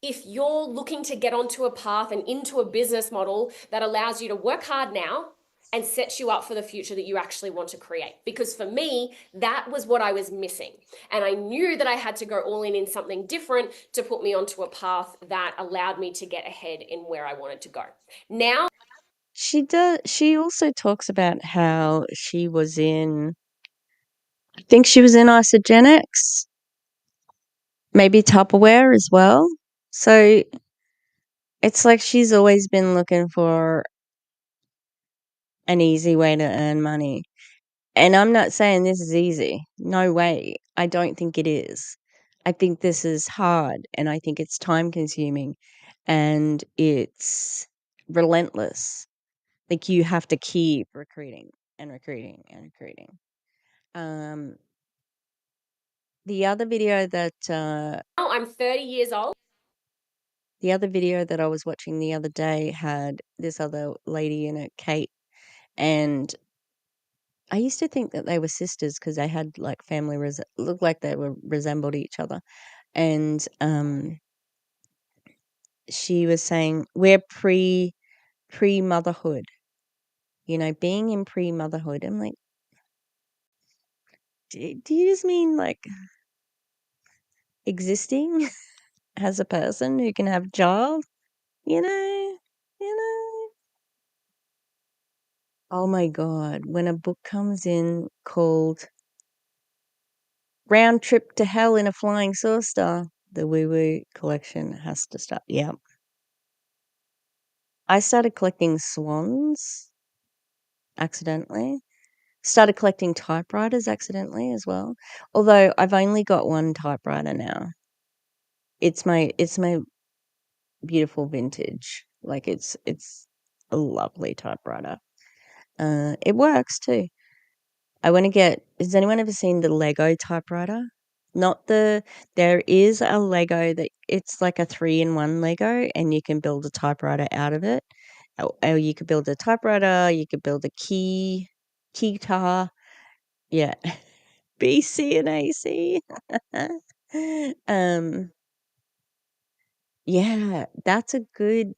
if you're looking to get onto a path and into a business model that allows you to work hard now and sets you up for the future that you actually want to create. Because for me, that was what I was missing. And I knew that I had to go all in something different to put me onto a path that allowed me to get ahead in where I wanted to go. Now, She also talks about how she was in, I think she was in Isogenics, maybe Tupperware as well. So it's like she's always been looking for an easy way to earn money. And I'm not saying this is easy. No way. I don't think it is. I think this is hard, and I think it's time consuming, and it's relentless. Like, you have to keep recruiting and recruiting and recruiting. Um, the other video that I'm 30 years old. the other video that I was watching the other day had this other lady in it, Kate, and I used to think that they were sisters because they had like family looked like they were resembled each other. And she was saying we're pre motherhood, being in pre motherhood. I'm like, do you just mean like existing as a person who can have a child? You know, you know. Oh my God, when a book comes in called Round Trip to Hell in a Flying Saucer, the Woo Woo collection has to start. Yeah. I started collecting swans accidentally. Started collecting typewriters accidentally as well. Although I've only got one typewriter now. It's my beautiful vintage. Like, it's a lovely typewriter. It works too. I want to get. Has anyone ever seen the Lego typewriter? Not the. There is a Lego that it's like a 3-in-1 Lego, and you can build a typewriter out of it. Or you could build a typewriter. You could build a keytar. Yeah, B, C, and AC. um, yeah, that's a good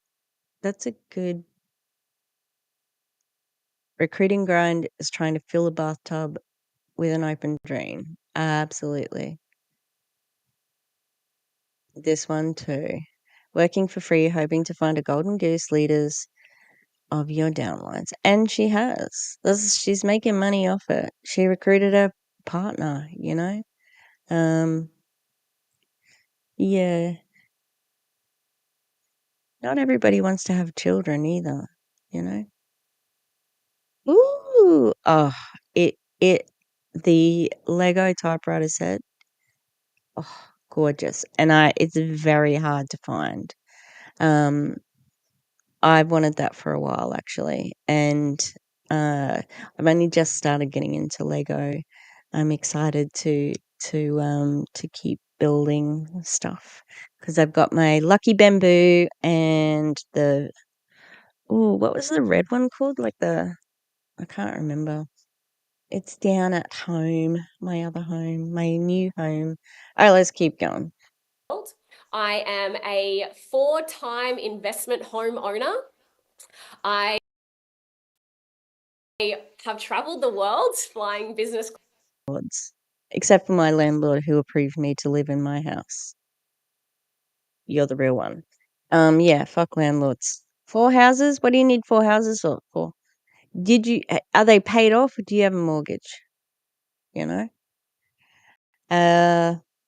recruiting grind is trying to fill a bathtub with an open drain. Absolutely. This one too. Working for free, hoping to find a golden goose leaders of your downlines. And she has. She's making money off it. She recruited a partner, Um, yeah. Not everybody wants to have children either, you know? Ooh, oh, the Lego typewriter set, oh, gorgeous. And it's very hard to find. Um, I've wanted that for a while actually, and I've only just started getting into Lego. I'm excited to keep building stuff because I've got my Lucky Bamboo and what was the red one called? I can't remember. It's down at home, my other home, my new home. All right, let's keep going. I am a 4-time investment home owner. I have traveled the world flying business. Except for my landlord who approved me to live in my house. You're the real one. Yeah, fuck landlords. 4 houses? What do you need 4 houses for? Are they paid off or do you have a mortgage? You know?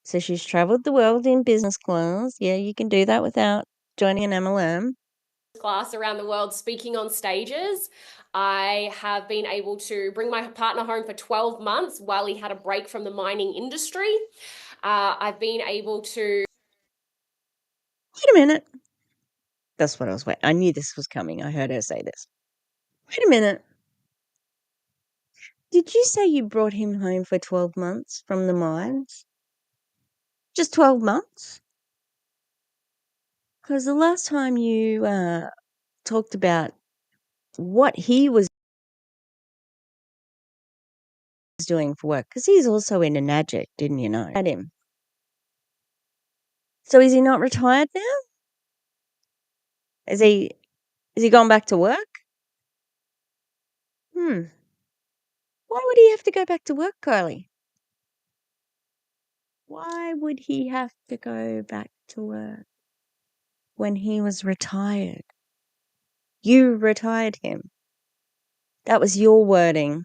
So she's traveled the world in business class. Yeah, you can do that without joining an MLM. Class around the world speaking on stages. I have been able to bring my partner home for 12 months while he had a break from the mining industry. I've been able to. Wait a minute. That's what I was waiting. I knew this was coming. I heard her say this. Wait a minute. Did you say you brought him home for 12 months from the mines? Just 12 months? Because the last time you talked about what he was doing for work, because he's also in a NAGIC, didn't you know? At him. So is he not retired now? Is he gone back to work? Hmm. Why would he have to go back to work, Kylie? Why would he have to go back to work when he was retired? You retired him. That was your wording.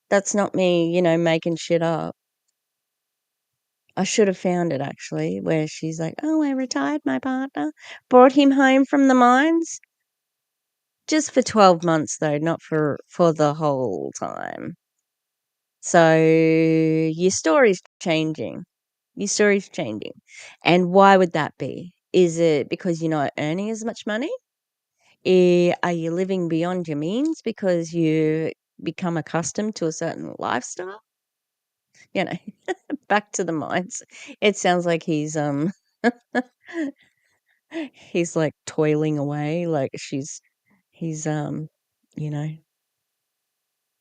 That's not me, making shit up. I should have found it actually, where she's like, "Oh, I retired my partner, brought him home from the mines." Just for 12 months though, not for the whole time. So your story's changing. Your story's changing. And why would that be? Is it because you're not earning as much money? Are you living beyond your means because you become accustomed to a certain lifestyle? You know, back to the mines. It sounds like he's like toiling away, like he's you know,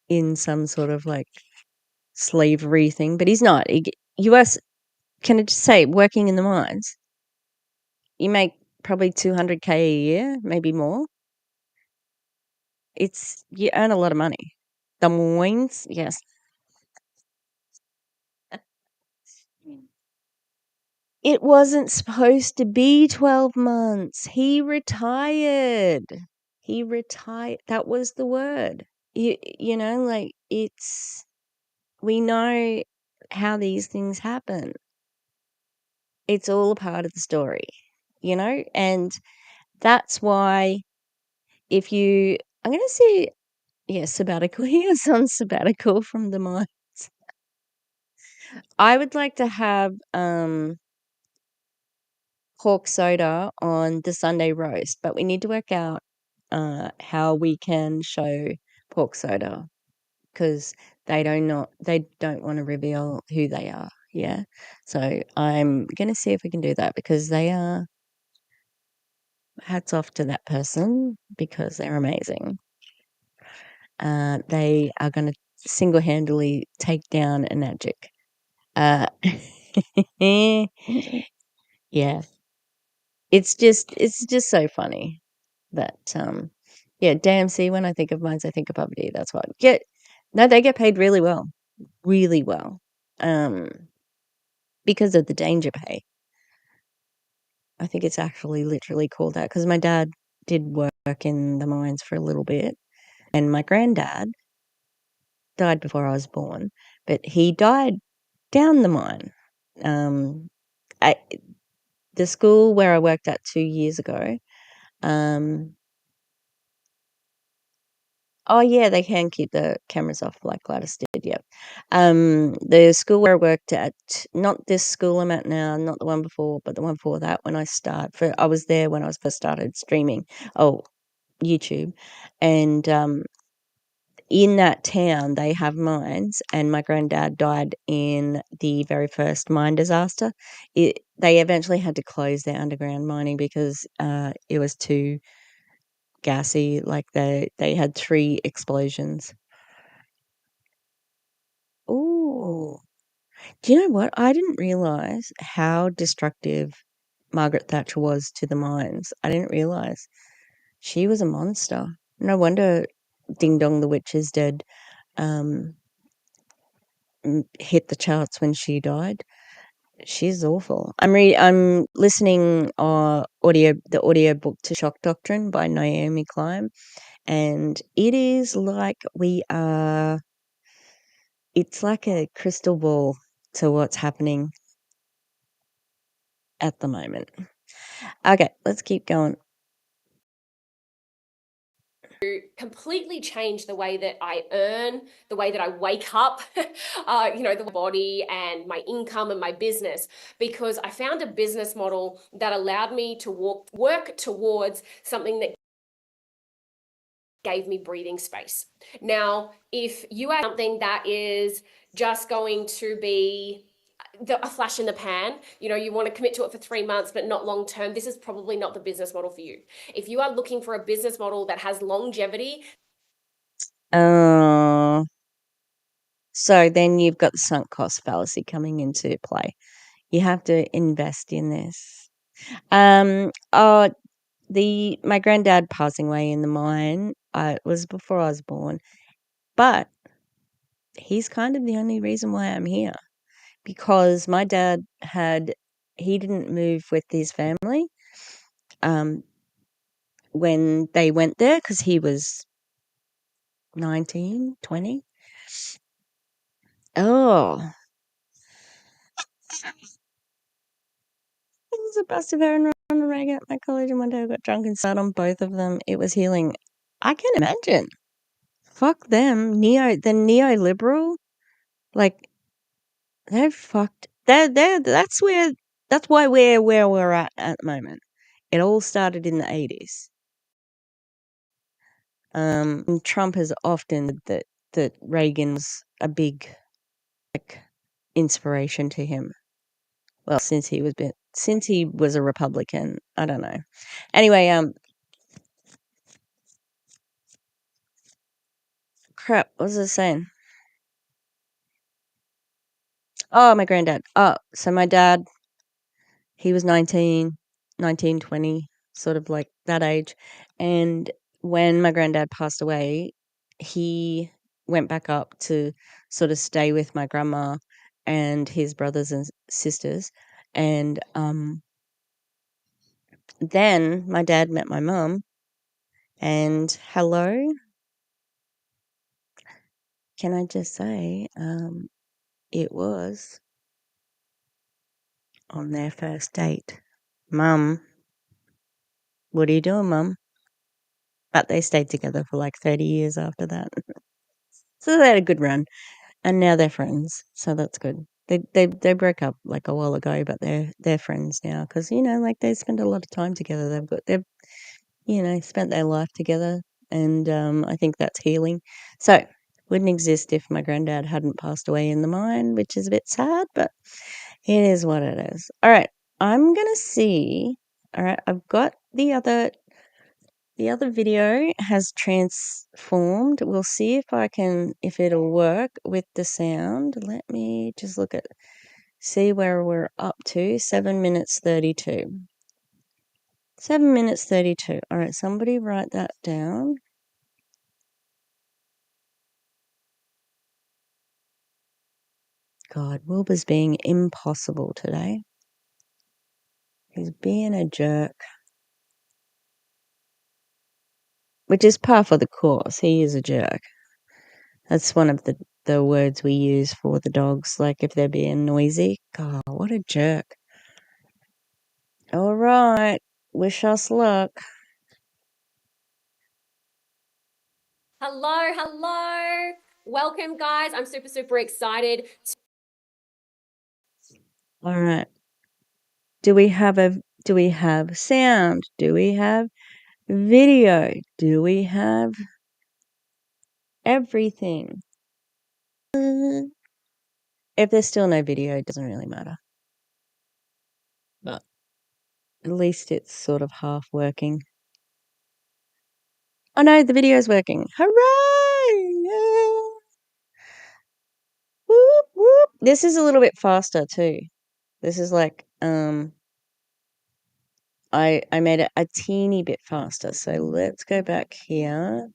in some sort of like slavery thing, but he's not. US, can I just say, working in the mines, you make probably 200K a year, maybe more. You earn a lot of money. The mines, yes. It wasn't supposed to be 12 months. He retired. He retired. That was the word. Like we know how these things happen. It's all a part of the story, and that's why I'm going to say, yeah, sabbatical. He is on sabbatical from the mines. I would like to have pork soda on the Sunday roast, but we need to work out how we can show pork soda because they don't want to reveal who they are. Yeah. So I'm going to see if we can do that because they are, hats off to that person because they're amazing. They are going to single-handedly take down a magic. Uh, yeah, it's just so funny that yeah, DMC. When I think of mines, I think of poverty. That's what. No, they get paid really well, um, because of the danger pay. I think it's actually literally called that because my dad did work in the mines for a little bit, and my granddad died before I was born, but he died down the mine. Um, I, the school where I worked at 2 years ago, um, oh yeah, they can keep the cameras off like Gladys did, yeah. The school where I worked at, not this school I'm at now, not the one before, but the one before that I was there when I was first started streaming, YouTube. And in that town they have mines, and my granddad died in the very first mine disaster. They eventually had to close their underground mining because it was too gassy. Like they had 3 explosions. Oh, do you know what? I didn't realize how destructive Margaret Thatcher was to the mines. I didn't realize she was a monster. No wonder Ding Dong the Witch is dead. Um, hit the charts when she died. She's awful. I'm listening the audio book to Shock Doctrine by Naomi Klein, and it is like it's like a crystal ball to what's happening at the moment. Okay, let's keep going. Completely change the way that I earn, the way that I wake up, the body and my income and my business, because I found a business model that allowed me to work towards something that gave me breathing space. Now, if you are something that is just going to be a flash in the pan, you want to commit to it for 3 months but not long term, this is probably not the business model for you. If you are looking for a business model that has longevity. So then you've got the sunk cost fallacy coming into play. You have to invest in this. My granddad passing away in the mine, it was before I was born, but he's kind of the only reason why I'm here, because my dad he didn't move with his family, when they went there, because he was 19, 20. Oh, I was a busted and run a rag at my college, and one day I got drunk and sat on both of them. It was healing. I can imagine. Fuck them. The neoliberal, like, they're fucked. That's why we're where we're at the moment. It all started in the 80s. And Trump has often said that Reagan was a big, like, inspiration to him. Well, since he was a Republican, I don't know. Anyway, crap, what was I saying? Oh, my granddad. Oh, so my dad, he was 19, 20, sort of like that age. And when my granddad passed away, he went back up to sort of stay with my grandma and his brothers and sisters. And then my dad met my mum, and hello, can I just say, it was on their first date. Mum, what are you doing, Mum? But they stayed together for like 30 years after that. So they had a good run, and now they're friends. So that's good. They broke up like a while ago, but they're friends now, because like, they spend a lot of time together. They've spent their life together, and I think that's healing. So wouldn't exist if my granddad hadn't passed away in the mine, which is a bit sad, but it is what it is. All right, I'm gonna see. All right, I've got the other video has transformed. We'll see if it'll work with the sound. Let me just see where we're up to. 7 minutes 32. 7 minutes 32. All right, somebody write that down. God, Wilbur's being impossible today. He's being a jerk. Which is par for the course. He is a jerk. That's one of the words we use for the dogs, like if they're being noisy. God, what a jerk. All right. Wish us luck. Hello. Welcome, guys. I'm super excited. All right. Do we have sound? Do we have video? Do we have everything? If there's still no video, it doesn't really matter. But at least it's sort of half working. Oh no, the video's working. Hooray! Whoop, whoop. This is a little bit faster too. This is like, I made it a teeny bit faster. So let's go back here.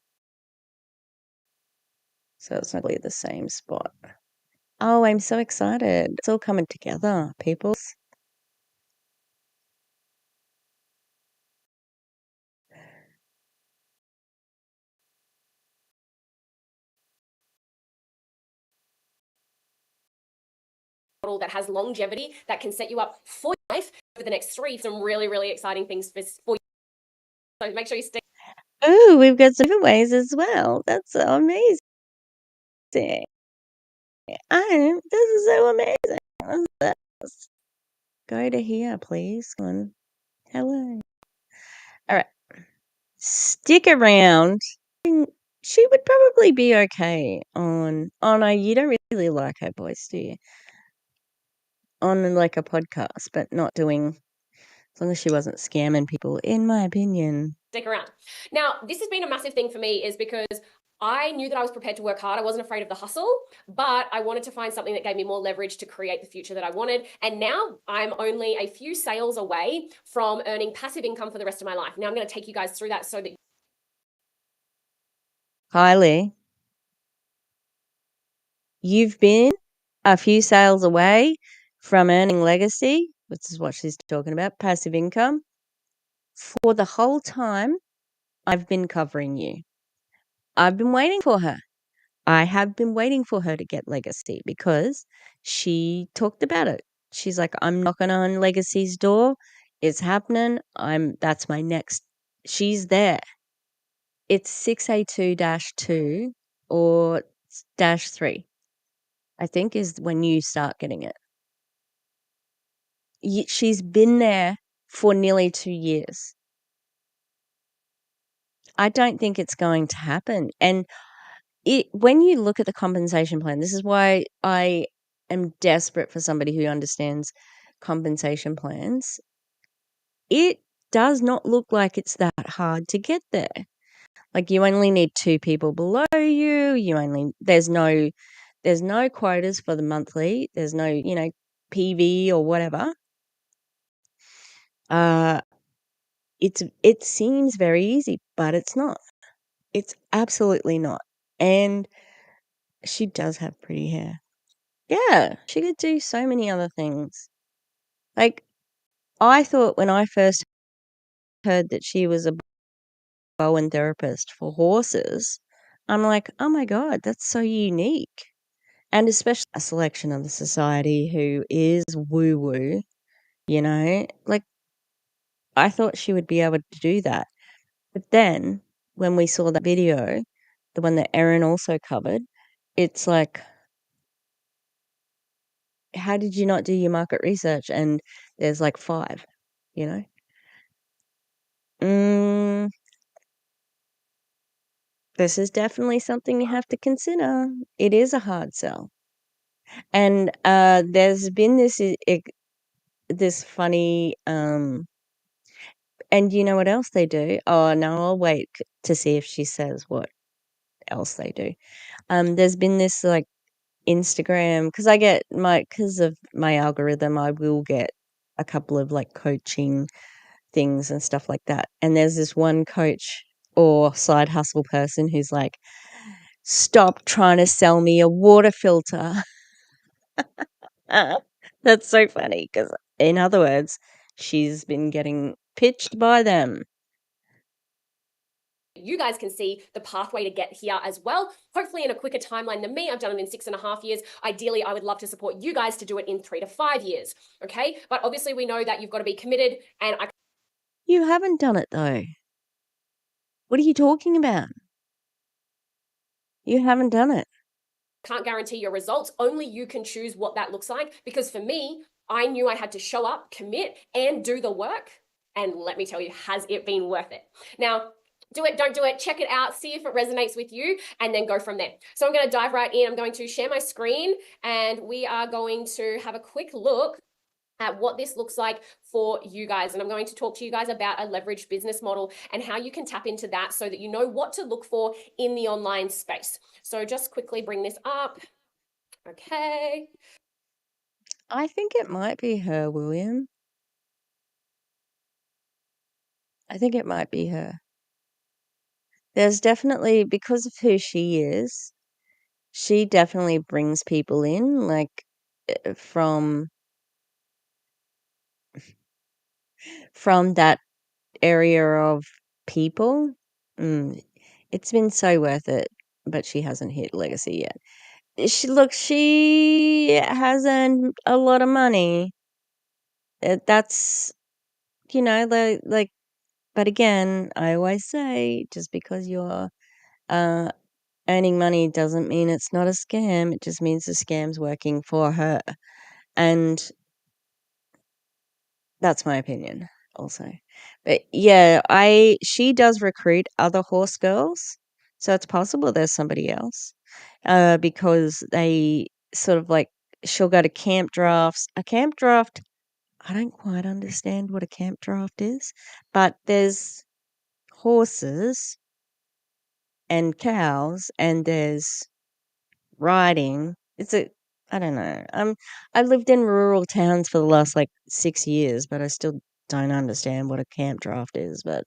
So it's not really the same spot. Oh, I'm so excited. It's all coming together, people. Model that has longevity, that can set you up for life over the next 3. Some really exciting things for you. So make sure you stay. Oh, we've got some giveaways as well. That's so amazing. This is so amazing. Go to here, please. Come on. Hello. All right. Stick around. She would probably be okay on. Oh no, you don't really like her voice, do you? On like a podcast, but not doing. As long as she wasn't scamming people, in my opinion. Stick around. Now, this has been a massive thing for me, is because I knew that I was prepared to work hard. I wasn't afraid of the hustle, but I wanted to find something that gave me more leverage to create the future that I wanted. And now I'm only a few sales away from earning passive income for the rest of my life. Now I'm going to take you guys through that so that Kylie, you've been a few sales away from earning legacy, which is what she's talking about, passive income, for the whole time I've been covering you. I've been waiting for her. I have been waiting for her to get legacy because she talked about it. She's like, I'm knocking on legacy's door. It's happening. That's my next. She's there. It's 6A2-2 or -3, I think, is when you start getting it. She's been there for nearly 2 years. I don't think it's going to happen. And when you look at the compensation plan, this is why I am desperate for somebody who understands compensation plans. It does not look like it's that hard to get there. Like, you only need 2 people below you. There's no quotas for the monthly. There's no, PV or whatever. Uh, it seems very easy, but it's not. It's absolutely not. And she does have pretty hair. Yeah, she could do so many other things. Like, I thought when I first heard that she was a Bowen therapist for horses, I'm like, oh my God, that's so unique. And especially a selection of the society who is woo woo, like, I thought she would be able to do that. But then when we saw that video, the one that Erin also covered, it's like, how did you not do your market research? And there's like 5, you know? Mm, this is definitely something you have to consider. It is a hard sell. And there's been this funny and you know what else they do? Oh no, I'll wait to see if she says what else they do. There's been this like Instagram, because of my algorithm, I will get a couple of like coaching things and stuff like that. And there's this one coach or side hustle person who's like, stop trying to sell me a water filter. That's so funny because, in other words, she's been getting pitched by them. you guys can see the pathway to get here as well. Hopefully in a quicker timeline than me. I've done it in 6.5 years. Ideally, I would love to support you guys to do it in 3 to 5 years. Okay. But obviously we know that you've got to be committed, and I You haven't done it though. What are you talking about? You haven't done it. can't guarantee your results. Only you can choose what that looks like. Because for me, I knew I had to show up, commit, and do the work. And let me tell you, has it been worth it? Now, do it, don't do it, check it out, see if it resonates with you, and then go from there. So I'm going to dive right in. I'm going to share my screen, and we are going to have a quick look at what this looks like for you guys. And I'm going to talk to you guys about a leveraged business model and how you can tap into that so that you know what to look for in the online space. So just quickly bring this up. Okay. I think it might be her, William. I think it might be her. There's definitely, because of who she is, she definitely brings people in, like, from that area of people. It's been so worth it, but she hasn't hit legacy yet. She has earned a lot of money. That's, like, but again, I always say, just because you're uh, earning money doesn't mean it's not a scam. It just means the scam's working for her. And that's my opinion also. But yeah, she does recruit other horse girls. So it's possible there's somebody else. Because they sort of like, she'll go to camp drafts. A camp draft, I don't quite understand what a camp draft is, but there's horses and cows, and there's riding. I don't know. I've lived in rural towns for the last like 6 years, but I still don't understand what a camp draft is. But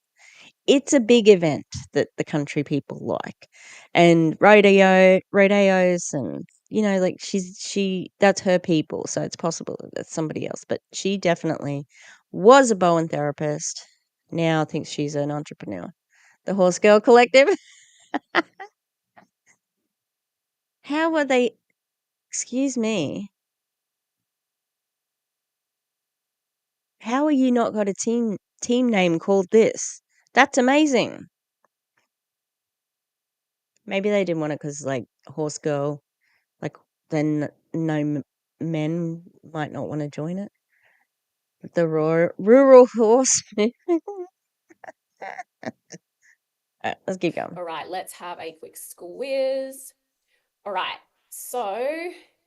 it's a big event that the country people like, and rodeos, and like that's her people. So it's possible that that's somebody else, but she definitely was a Bowen therapist. Now thinks she's an entrepreneur. The Horse Girl Collective. How are they? Excuse me. How are you not got a team name called this? That's amazing. Maybe they didn't want it because, like, Horse Girl, like, then no men might not want to join it. The rural horse. Let's keep going. All right, let's have a quick squiz. All right, so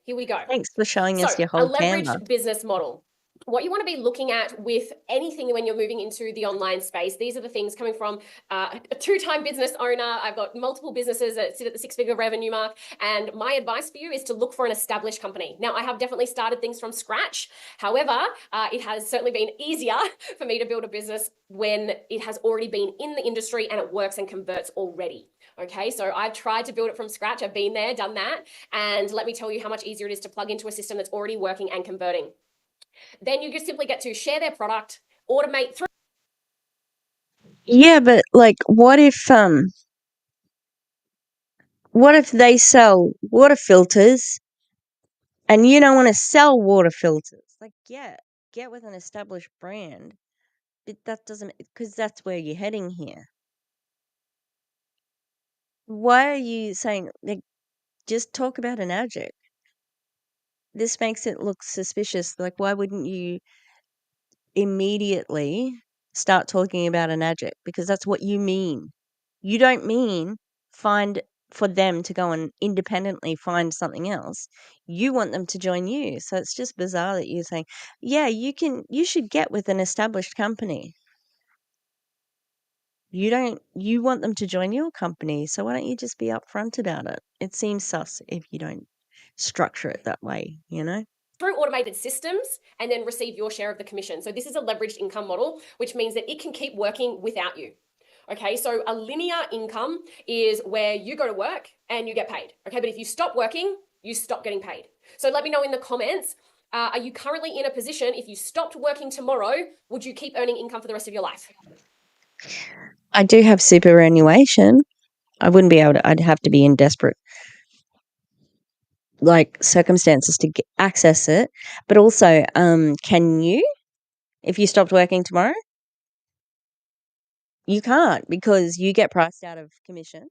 here we go. Thanks for showing So, us your a whole leveraged canvas. business model. What you want to be looking at with anything when you're moving into the online space, these are the things coming from a two-time business owner. I've got multiple businesses that sit at the six-figure revenue mark. And my advice for you is to look for an established company. Now, I have definitely started things from scratch. However, it has certainly been easier for me to build a business when it has already been in the industry and it works and converts already. Okay, so I've tried to build it from scratch. I've been there, done that. And let me tell you how much easier it is to plug into a system that's already working and converting. Then you just simply get to share their product, automate through. Yeah, but like, what if they sell water filters and you don't want to sell water filters? Like, yeah, get with an established brand, but that doesn't, because that's where you're heading here. Why are you saying, like, just talk about an adject? This makes it look suspicious. Like, why wouldn't you immediately start talking about an adject? Because that's what you mean. You don't mean find for them to go and independently find something else. You want them to join you. So it's just bizarre that you're saying, yeah, you should get with an established company. You want them to join your company. So why don't you just be upfront about it? It seems sus if you don't structure it that way, through automated systems and then receive your share of the commission. So this is a leveraged income model, which means that it can keep working without you. Okay, so a linear income is where you go to work and you get paid. Okay, but if you stop working, you stop getting paid. So let me know in the comments, are you currently in a position, if you stopped working tomorrow, would you keep earning income for the rest of your life? I do have superannuation. I wouldn't be able to, I'd have to be in desperate like circumstances to access it. But also, can you, if you stopped working tomorrow? You can't, because you get priced out of commissions.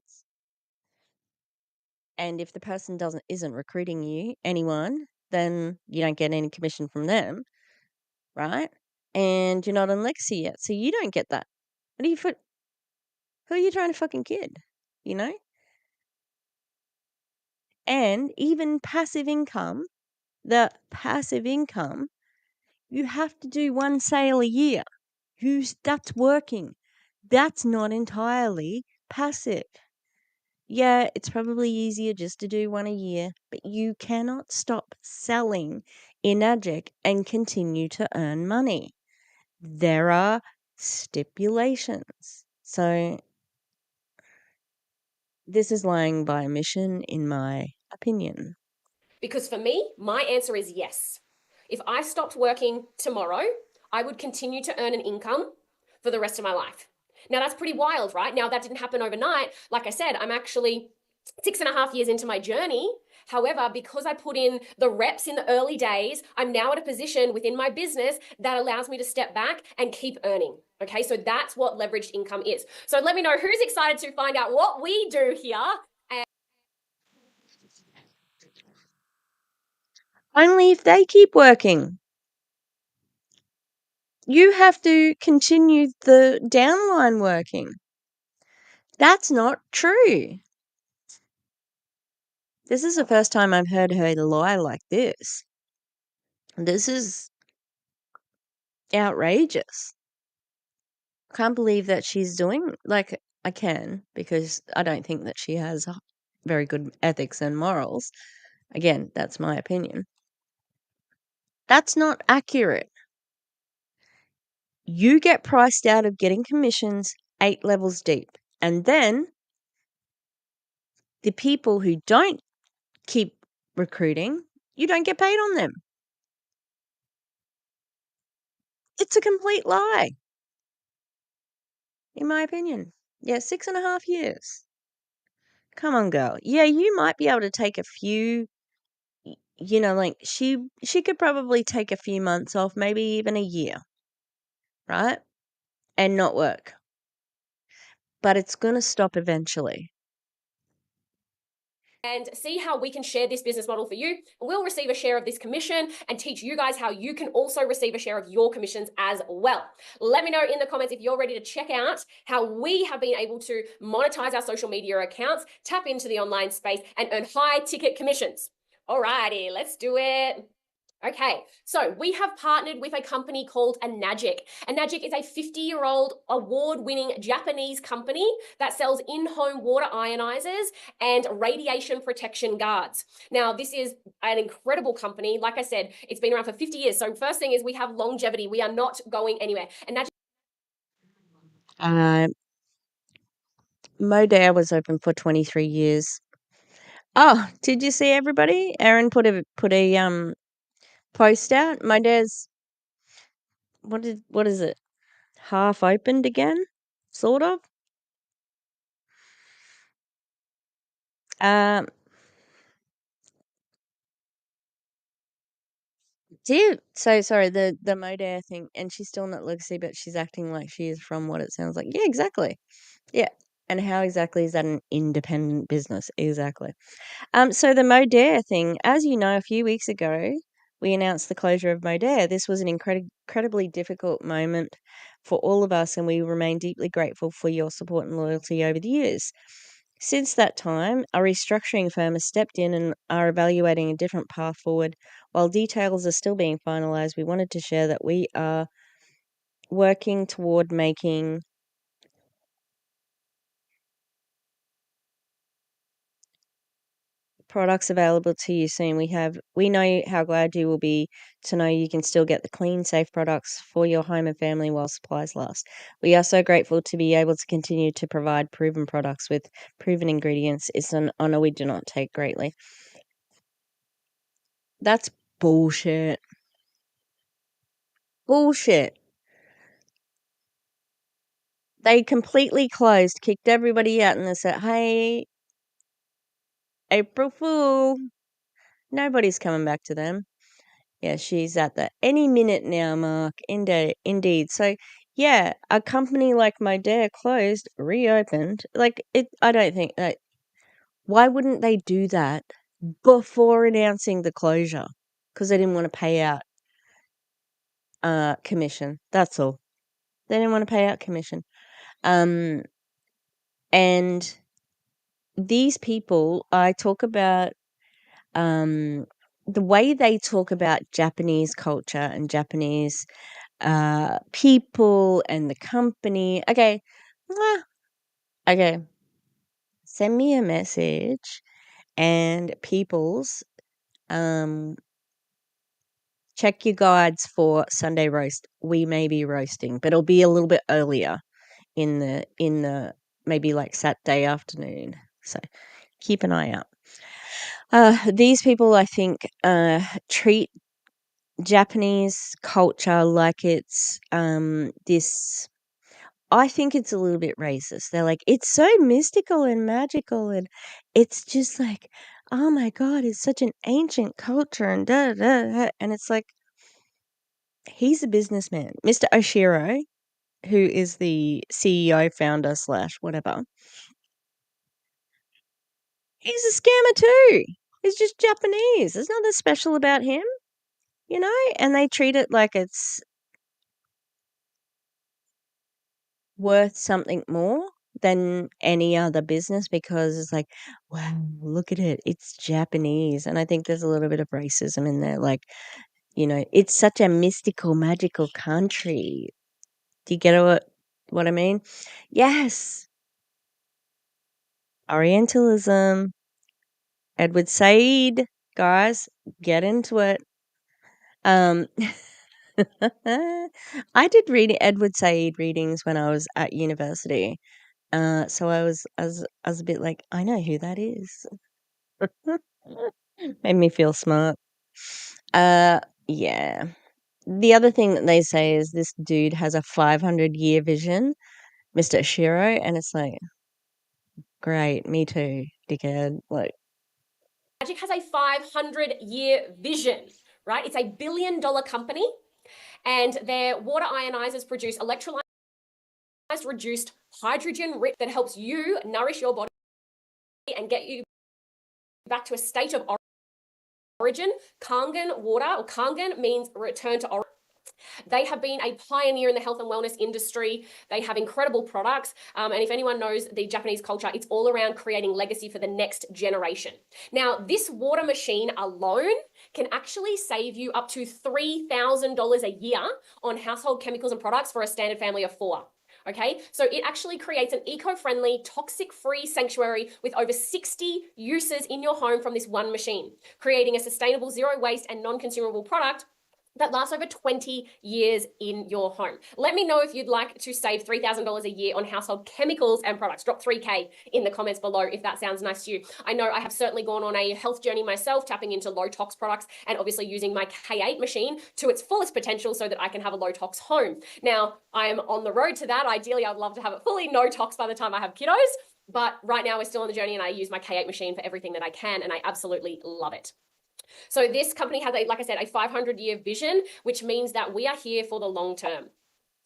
And if the person isn't recruiting anyone, then you don't get any commission from them, right? And you're not on legacy yet, so you don't get that. Who are you trying to fucking kid? You know? And even the passive income, you have to do one sale a year. That's working. That's not entirely passive. Yeah, it's probably easier just to do one a year, but you cannot stop selling Enagic and continue to earn money. There are stipulations. So this is lying by omission, in my opinion. Because for me, my answer is yes. If I stopped working tomorrow, I would continue to earn an income for the rest of my life. Now, that's pretty wild, right? Now, that didn't happen overnight. Like I said, I'm actually 6.5 years into my journey. However, because I put in the reps in the early days, I'm now at a position within my business that allows me to step back and keep earning. Okay, so that's what leveraged income is. So let me know who's excited to find out what we do here. Only if they keep working. You have to continue the downline working. That's not true. This is the first time I've heard her lie like this. This is outrageous. Can't believe that she's doing, like, I can, because I don't think that she has very good ethics and morals. Again, that's my opinion. That's not accurate. You get priced out of getting commissions 8 levels deep. And then the people who don't keep recruiting, you don't get paid on them. It's a complete lie, in my opinion. Yeah, 6.5 years. Come on, girl. Yeah, you might be able to take a few, like she could probably take a few months off, maybe even a year, right? And not work. But it's going to stop eventually. And see how we can share this business model for you. We'll receive a share of this commission and teach you guys how you can also receive a share of your commissions as well. Let me know in the comments if you're ready to check out how we have been able to monetize our social media accounts, tap into the online space, and earn high ticket commissions. Alrighty, let's do it. Okay, so we have partnered with a company called Enagic. Enagic is a 50-year-old award-winning Japanese company that sells in-home water ionizers and radiation protection guards. Now, this is an incredible company. Like I said, it's been around for 50 years. So first thing is we have longevity. We are not going anywhere. Enagic Uh, Modare was open for 23 years. Oh, did you see everybody? Aaron put a post out. Modare's what is it? Half opened again, sort of. Um, so sorry, the Modare thing, and she's still not legacy, but she's acting like she is from what it sounds like. Yeah, exactly. Yeah, and how exactly is that an independent business? Exactly. So the Modare thing, as you know, a few weeks ago, we announced the closure of Modare. This was an incredibly difficult moment for all of us, and we remain deeply grateful for your support and loyalty over the years. Since that time, our restructuring firm has stepped in and are evaluating a different path forward. While details are still being finalized, we wanted to share that we are working toward making products available to you soon. We know how glad you will be to know you can still get the clean, safe products for your home and family while supplies last. We are so grateful to be able to continue to provide proven products with proven ingredients. It's an honor we do not take greatly. That's bullshit. Bullshit. They completely closed, kicked everybody out, and they said, "Hey, April Fool." Nobody's coming back to them. Yeah, she's at the any minute now mark. Indeed. So, yeah, a company like Modere closed, reopened. I don't think that. Why wouldn't they do that before announcing the closure? Because they didn't want to pay out commission. That's all. They didn't want to pay out commission. And these people, I talk about the way they talk about Japanese culture and Japanese people and the company. Okay. Okay. Send me a message and people's check your guides for Sunday roast. We may be roasting, but it'll be a little bit earlier in the maybe like Saturday afternoon. So keep an eye out. These people, I think, treat Japanese culture like it's this. I think it's a little bit racist. They're like, it's so mystical and magical, and it's just like, oh my god, it's such an ancient culture, and da da da. And it's like, he's a businessman, Mr. Oshiro, who is the CEO, founder slash whatever. He's a scammer too. He's just Japanese. There's nothing special about him, you know. And they treat it like it's worth something more than any other business because it's like, wow, look at it. It's Japanese. And I think there's a little bit of racism in there. Like, it's such a mystical, magical country. Do you get what I mean? Yes. Orientalism. Edward Said, guys, get into it. Um, I did read Edward Said readings when I was at university. So I was a bit like, I know who that is. Made me feel smart. Uh, yeah. The other thing that they say is this dude has a 500-year vision, Mr. Ashiro, and it's like, great, me too, dickhead. Like, Magic has a 500-year vision, right? It's a billion-dollar company, and their water ionizers produce electrolyzed reduced hydrogen rich that helps you nourish your body and get you back to a state of origin. Kangen water, or Kangen means return to origin. They have been a pioneer in the health and wellness industry. They have incredible products. And if anyone knows the Japanese culture, it's all around creating legacy for the next generation. Now, this water machine alone can actually save you up to $3,000 a year on household chemicals and products for a standard family of 4. Okay, so it actually creates an eco-friendly, toxic-free sanctuary with over 60 uses in your home from this one machine, creating a sustainable, zero waste and non-consumable product that lasts over 20 years in your home. Let me know if you'd like to save $3,000 a year on household chemicals and products. Drop 3K in the comments below if that sounds nice to you. I know I have certainly gone on a health journey myself, tapping into low tox products and obviously using my K8 machine to its fullest potential so that I can have a low tox home. Now, I am on the road to that. Ideally, I'd love to have it fully no tox by the time I have kiddos. But right now, we're still on the journey and I use my K8 machine for everything that I can, and I absolutely love it. So this company has, like I said, a 500-year vision, which means that we are here for the long term.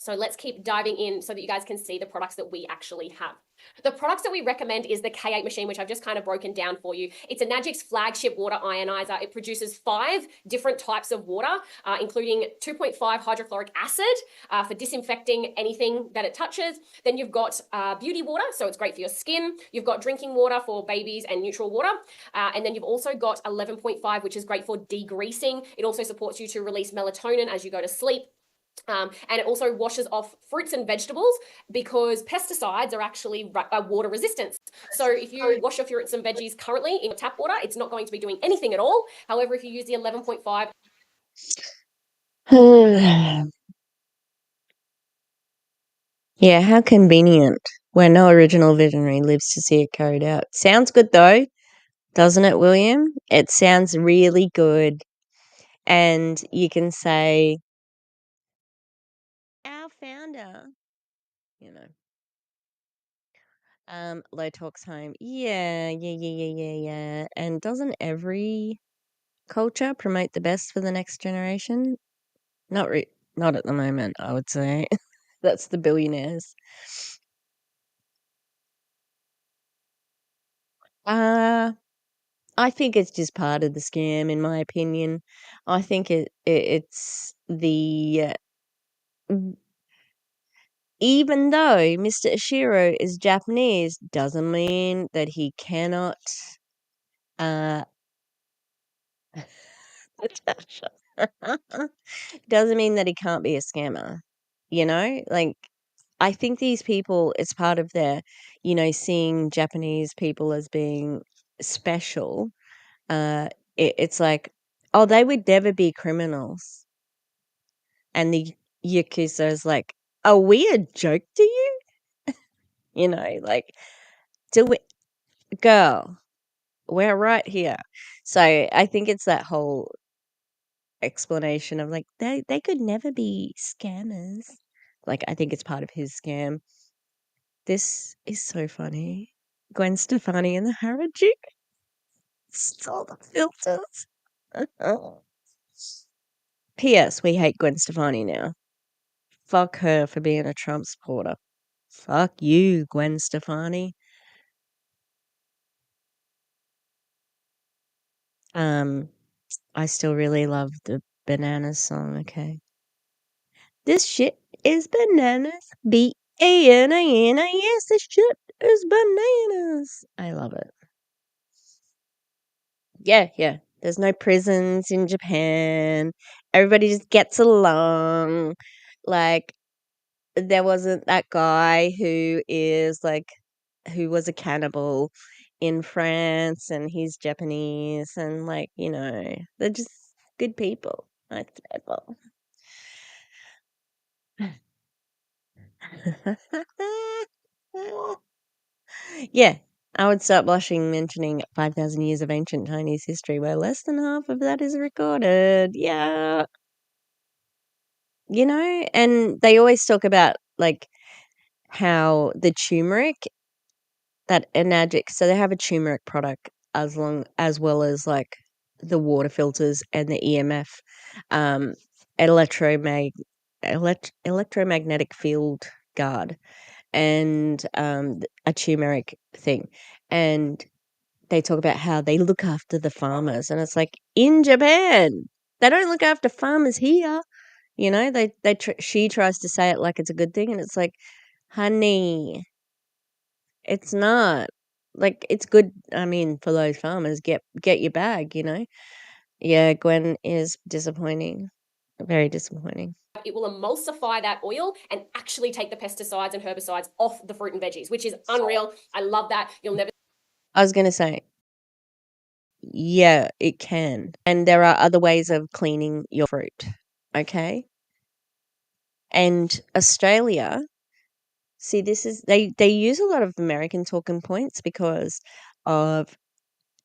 So let's keep diving in so that you guys can see the products that we actually have. The products that we recommend is the K8 machine, which I've just kind of broken down for you. It's Enagic's flagship water ionizer. It produces 5 different types of water, including 2.5 hydrochloric acid for disinfecting anything that it touches. Then you've got beauty water, so it's great for your skin. You've got drinking water for babies and neutral water. And then you've also got 11.5, which is great for degreasing. It also supports you to release melatonin as you go to sleep. And it also washes off fruits and vegetables because pesticides are actually water resistant. So if you wash your fruits and veggies currently in tap water, it's not going to be doing anything at all. However, if you use the 11.5, yeah, how convenient. Where no original visionary lives to see it carried out. Sounds good though, doesn't it, William? It sounds really good. And you can say, our founder, you know, low talks home. Yeah. And doesn't every culture promote the best for the next generation? Not at the moment, I would say. That's the billionaires. Uh I think it's just part of the scam, in my opinion. I think it's the even though Mr. Ishiro is Japanese, doesn't mean that he cannot. Uh, doesn't mean that he can't be a scammer. You know, like I think these people, it's part of their, seeing Japanese people as being special. It's like, oh, they would never be criminals. And the Yakuza is like, are we a joke to you? Like, do we, girl, we're right here. So I think it's that whole explanation of like, they could never be scammers. Like, I think it's part of his scam. This is so funny. Gwen Stefani and the Harajuku stole the filters. P.S. We hate Gwen Stefani now. Fuck her for being a Trump supporter. Fuck you, Gwen Stefani. Um, I still really love the Bananas song, okay? This shit is bananas. Bananas. This shit is bananas. I love it. Yeah. There's no prisons in Japan. Everybody just gets along. Like, there wasn't that guy who is like who was a cannibal in France, and he's Japanese, and like, they're just good people. Nice people. Yeah, I would start blushing mentioning 5,000 years of ancient Chinese history where less than half of that is recorded. Yeah. And they always talk about like how the turmeric, that enagic, so they have a turmeric product as well as like the water filters and the EMF, um, electromag, electromagnetic field guard, and a turmeric thing. And they talk about how they look after the farmers, and it's like in Japan, they don't look after farmers here. She tries to say it like it's a good thing, and it's like, honey, it's not. Like, it's good, I mean, for those farmers, get your bag. Yeah, Gwen is disappointing. Very disappointing. It will emulsify that oil and actually take the pesticides and herbicides off the fruit and veggies, which is unreal. I love that. You'll never. I was gonna say, yeah, it can. And there are other ways of cleaning your fruit. Okay? And Australia, see, this is they use a lot of American talking points because of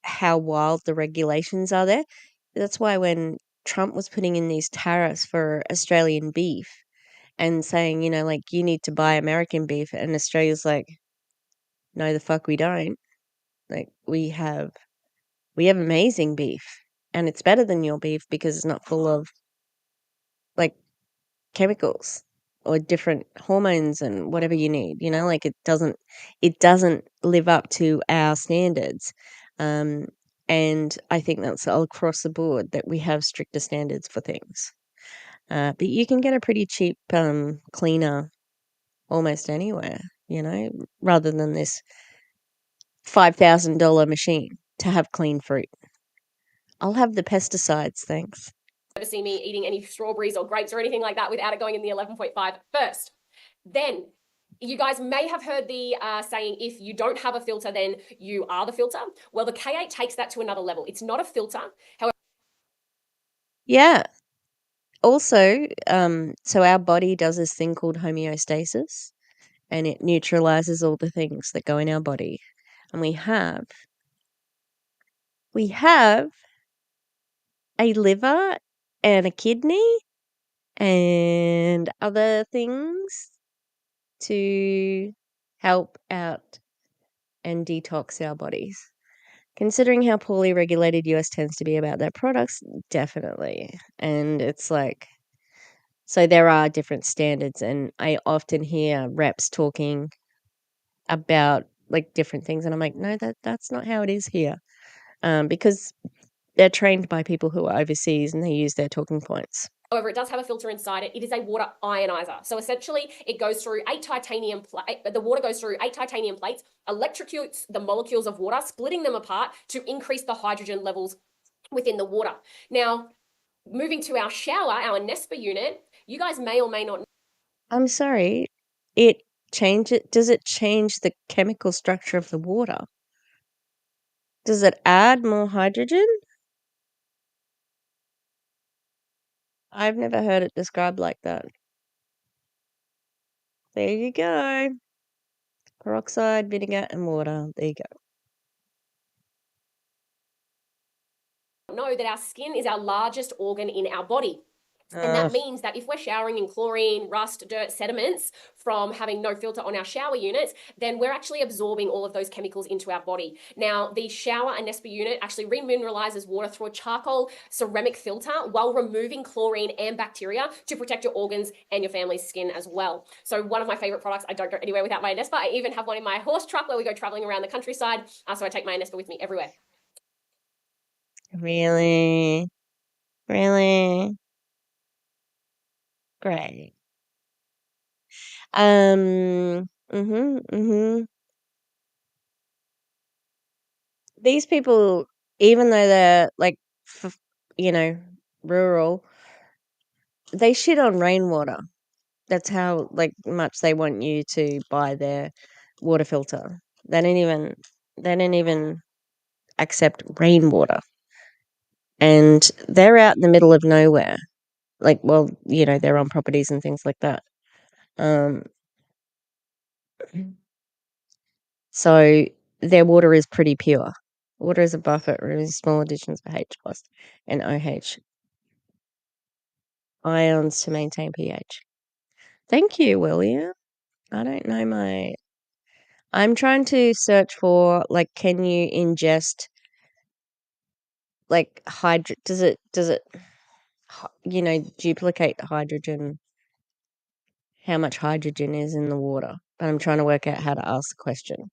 how wild the regulations are there. That's why when Trump was putting in these tariffs for Australian beef and saying, like, you need to buy American beef, and Australia's like, no, the fuck we don't. Like, we have amazing beef, and it's better than your beef because it's not full of like chemicals or different hormones and whatever you need. Like, it doesn't live up to our standards. um and I think that's all across the board, that we have stricter standards for things. But you can get a pretty cheap cleaner almost anywhere, rather than this $5,000 machine to have clean fruit. I'll have the pesticides, thanks. Never see me eating any strawberries or grapes or anything like that without it going in the 11.5 first. Then you guys may have heard the saying, if you don't have a filter, then you are the filter. Well, the K8 takes that to another level. It's not a filter. However, Yeah. Also, so our body does this thing called homeostasis, and it neutralizes all the things that go in our body. And we have a liver and a kidney and other things to help out and detox our bodies. Considering how poorly regulated US tends to be about their products, definitely. And it's like, so there are different standards, and I often hear reps talking about like different things, and I'm like, no, that's not how it is here. Because they're trained by people who are overseas, and they use their talking points. However, it does have a filter inside it. It is a water ionizer. So essentially, it goes through the water goes through 8 titanium plates, electrocutes the molecules of water, splitting them apart to increase the hydrogen levels within the water. Now, moving to our shower, our NESPA unit, you guys may or may not know. I'm sorry, does it change the chemical structure of the water? Does it add more hydrogen? I've never heard it described like that. There you go. Peroxide, vinegar, and water. There you go. Know that our skin is our largest organ in our body. And that means that if we're showering in chlorine, rust, dirt, sediments from having no filter on our shower units, then we're actually absorbing all of those chemicals into our body. Now, the shower and NESPA unit actually remineralizes water through a charcoal ceramic filter while removing chlorine and bacteria to protect your organs and your family's skin as well. So one of my favorite products, I don't go anywhere without my NESPA. I even have one in my horse truck where we go traveling around the countryside. So I take my NESPA with me everywhere. Really? Really? Great. Mhm. These people, even though they're like, you know, rural, they shit on rainwater. That's how like much they want you to buy their water filter. They don't even accept rainwater. And they're out in the middle of nowhere. Like, well, they're on properties and things like that. So their water is pretty pure. Water is a buffer, really small additions of H plus and OH ions to maintain pH. Thank you, William. I don't know I'm trying to search for, like, can you ingest, like, does it, duplicate hydrogen, how much hydrogen is in the water? But I'm trying to work out how to ask the question.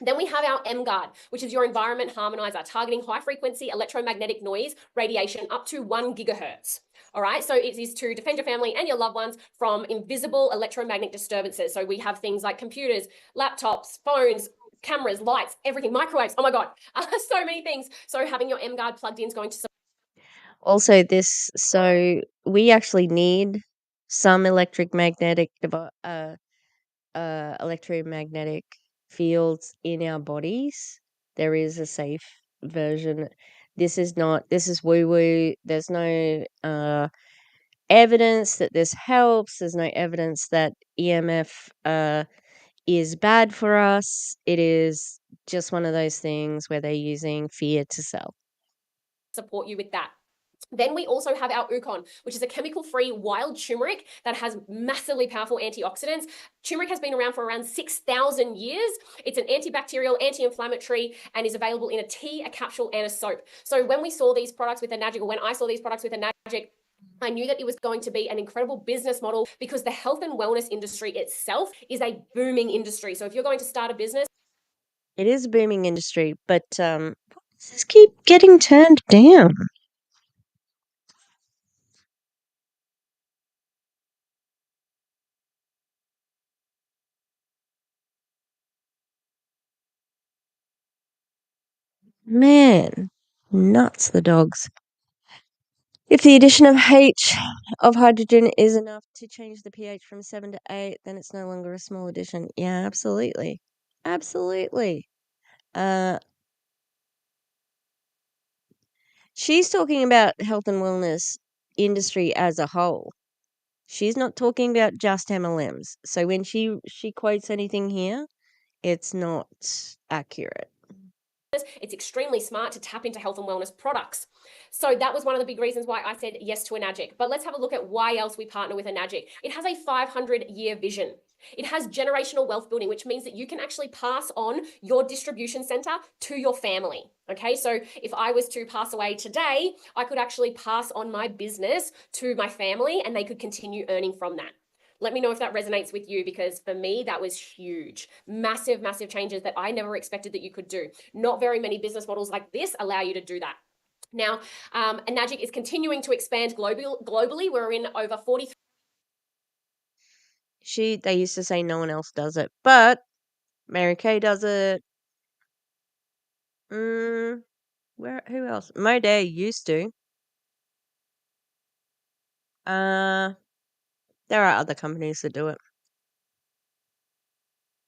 Then we have our MGuard, which is your environment harmonizer, targeting high frequency electromagnetic noise radiation up to 1 gigahertz. All right, so it is to defend your family and your loved ones from invisible electromagnetic disturbances. So we have things like computers, laptops, phones, cameras, lights, everything, microwaves. Oh my God, so many things. So having your MGuard plugged in is going to Also, so we actually need some electromagnetic fields in our bodies. There is a safe version. This is woo woo. There's no evidence that this helps. There's no evidence that EMF is bad for us. It is just one of those things where they're using fear to sell. support you with that. Then we also have our Ukon, which is a chemical-free wild turmeric that has massively powerful antioxidants. Turmeric has been around for around 6,000 years. It's an antibacterial, anti-inflammatory, and is available in a tea, a capsule, and a soap. So when we saw these products with Enagic, or when I saw these products with Enagic, I knew that it was going to be an incredible business model because the health and wellness industry itself is a booming industry. So if you're going to start a business, It is a booming industry, but why does this keep getting turned down? Man, nuts, the dogs. If the addition of hydrogen is enough to change the pH from 7 to 8, then it's no longer a small addition. Yeah, absolutely. Absolutely. She's talking about health and wellness industry as a whole. She's not talking about just MLMs. So when she quotes anything here, it's not accurate. it's extremely smart to tap into health and wellness products. So that was one of the big reasons why I said yes to Enagic. But let's have a look at why else we partner with Enagic. It has a 500-year vision. It has generational wealth building, which means that you can actually pass on your distribution center to your family. Okay, so if I was to pass away today, I could actually pass on my business to my family and they could continue earning from that. Let me know if that resonates with you, because for me, that was huge. Massive, massive changes that I never expected that you could do. Not very many business models like this allow you to do that. Now, Enagic is continuing to expand globally. We're in over 43. They used to say no one else does it, but Mary Kay does it. Who else? Moday used to. There are other companies that do it.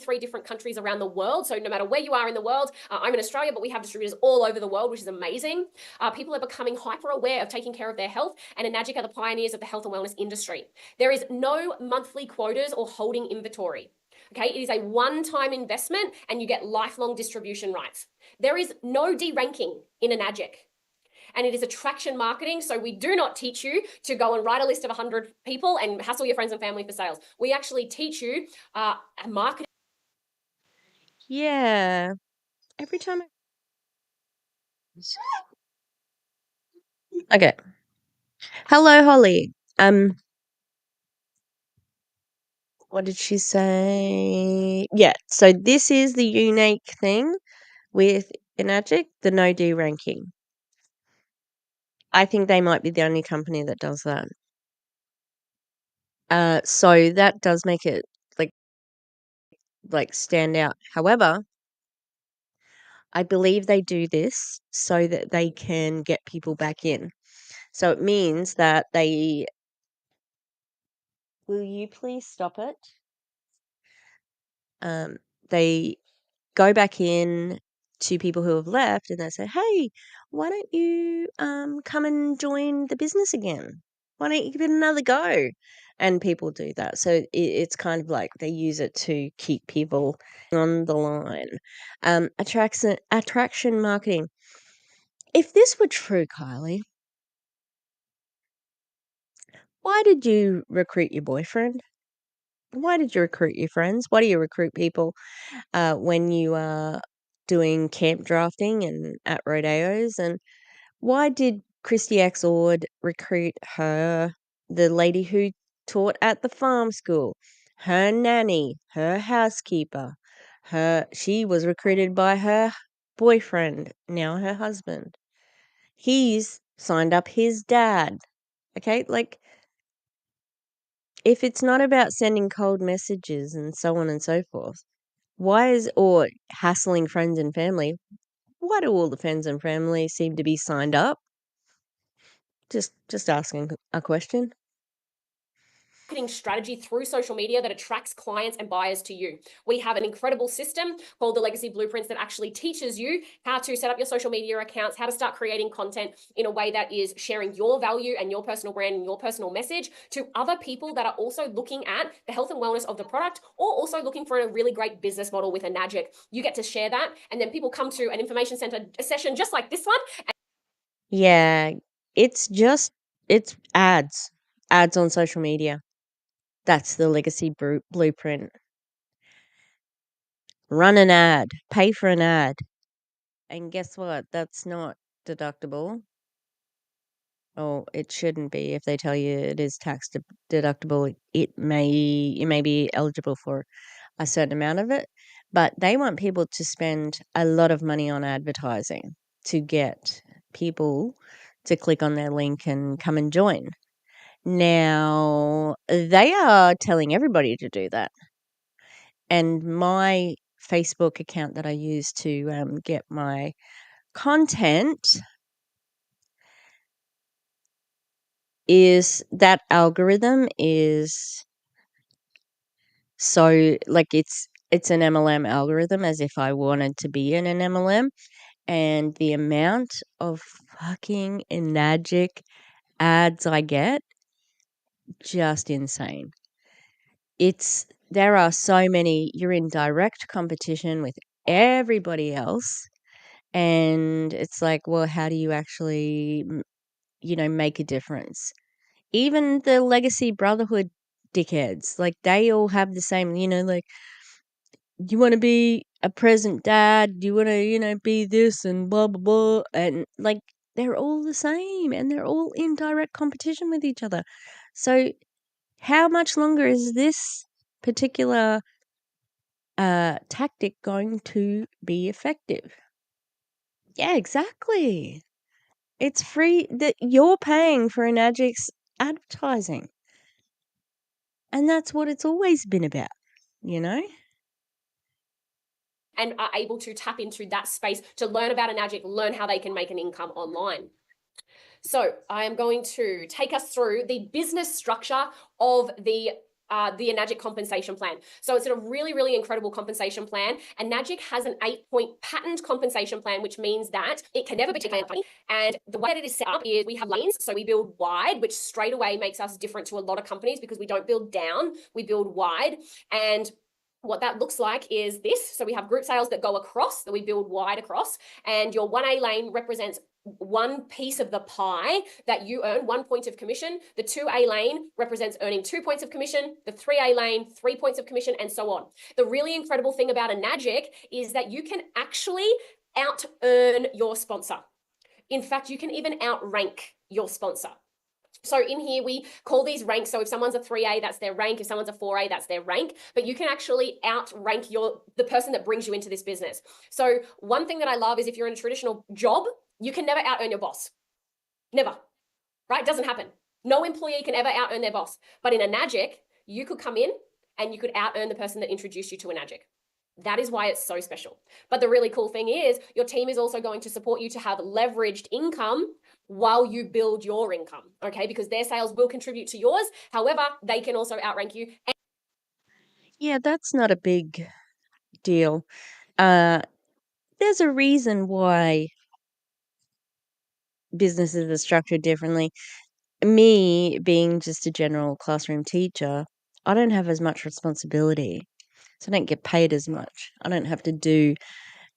3 different countries around the world. So no matter where you are in the world, I'm in Australia, but we have distributors all over the world, which is amazing. People are becoming hyper aware of taking care of their health, and Enagic are the pioneers of the health and wellness industry. There is no monthly quotas or holding inventory. Okay, it is a one-time investment and you get lifelong distribution rights. There is no de-ranking in Enagic. And it is attraction marketing. So we do not teach you to go and write a list of 100 people and hassle your friends and family for sales. We actually teach you marketing. Yeah. Every time Okay. Hello, Holly. What did she say? Yeah, so this is the unique thing with Enagic, the no D ranking. I think they might be the only company that does that. So that does make it like stand out. However, I believe they do this so that they can get people back in. So it means that will you please stop it? they go back in to people who have left and they say, "Hey, why don't you come and join the business again? Why don't you give it another go?" And people do that. So it's kind of like they use it to keep people on the line. Attraction marketing. If this were true, Kylie, why did you recruit your boyfriend? Why did you recruit your friends? Why do you recruit people when you are doing camp drafting and at rodeos? And why did Christy X Ord recruit the lady who taught at the farm school, her nanny, her housekeeper? She was recruited by her boyfriend, now her husband. He's signed up his dad. Okay, like if it's not about sending cold messages and so on and so forth, or hassling friends and family, why do all the friends and family seem to be signed up? Just asking a question. Marketing strategy through social media that attracts clients and buyers to you. We have an incredible system called the Legacy Blueprints that actually teaches you how to set up your social media accounts, how to start creating content in a way that is sharing your value and your personal brand and your personal message to other people that are also looking at the health and wellness of the product, or also looking for a really great business model with Enagic. You get to share that, and then people come to an information center session just like this one. Yeah, it's ads on social media. That's the legacy blueprint. Run an ad, pay for an ad. And guess what? That's not deductible. Oh, it shouldn't be. If they tell you it is tax deductible, you may be eligible for a certain amount of it, but they want people to spend a lot of money on advertising to get people to click on their link and come and join. Now, they are telling everybody to do that. And my Facebook account that I use to get my content is that algorithm is so like it's an MLM algorithm, as if I wanted to be in an MLM, and the amount of fucking Enagic ads I get, just insane. There are so many. You're in direct competition with everybody else, and it's like, well, how do you actually make a difference? Even the legacy brotherhood dickheads, like they all have the same, like, you want to be a present dad, you want to, be this and blah, blah, blah. And like, they're all the same and they're all in direct competition with each other. So, how much longer is this particular tactic going to be effective? Yeah, exactly. It's free, that you're paying for an Agic's advertising. And that's what it's always been about, you know? And are able to tap into that space to learn about Enagic, learn how they can make an income online. So I am going to take us through the business structure of the Enagic compensation plan. So it's a really, really incredible compensation plan. Enagic has an 8-point patent compensation plan, which means that it can never be taken out. And the way that it is set up is we have lanes. So we build wide, which straight away makes us different to a lot of companies because we don't build down, we build wide. And what that looks like is this. So we have group sales that go across, that we build wide across, and your 1A lane represents one piece of the pie that you earn, 1 point of commission. The 2A lane represents earning 2 points of commission, the 3A lane, 3 points of commission, and so on. The really incredible thing about Enagic is that you can actually out earn your sponsor. In fact, you can even outrank your sponsor. So in here, we call these ranks. So if someone's a 3A, that's their rank. If someone's a 4A, that's their rank. But you can actually outrank the person that brings you into this business. So one thing that I love is if you're in a traditional job, you can never out-earn your boss. Never, right? It doesn't happen. No employee can ever out-earn their boss. But in Enagic, you could come in and you could out-earn the person that introduced you to Enagic. That is why it's so special. But the really cool thing is your team is also going to support you to have leveraged income while you build your income, okay? Because their sales will contribute to yours. However, they can also outrank you. Yeah, that's not a big deal. There's a reason why businesses are structured differently. Me being just a general classroom teacher, I don't have as much responsibility, so I don't get paid as much. I don't have to do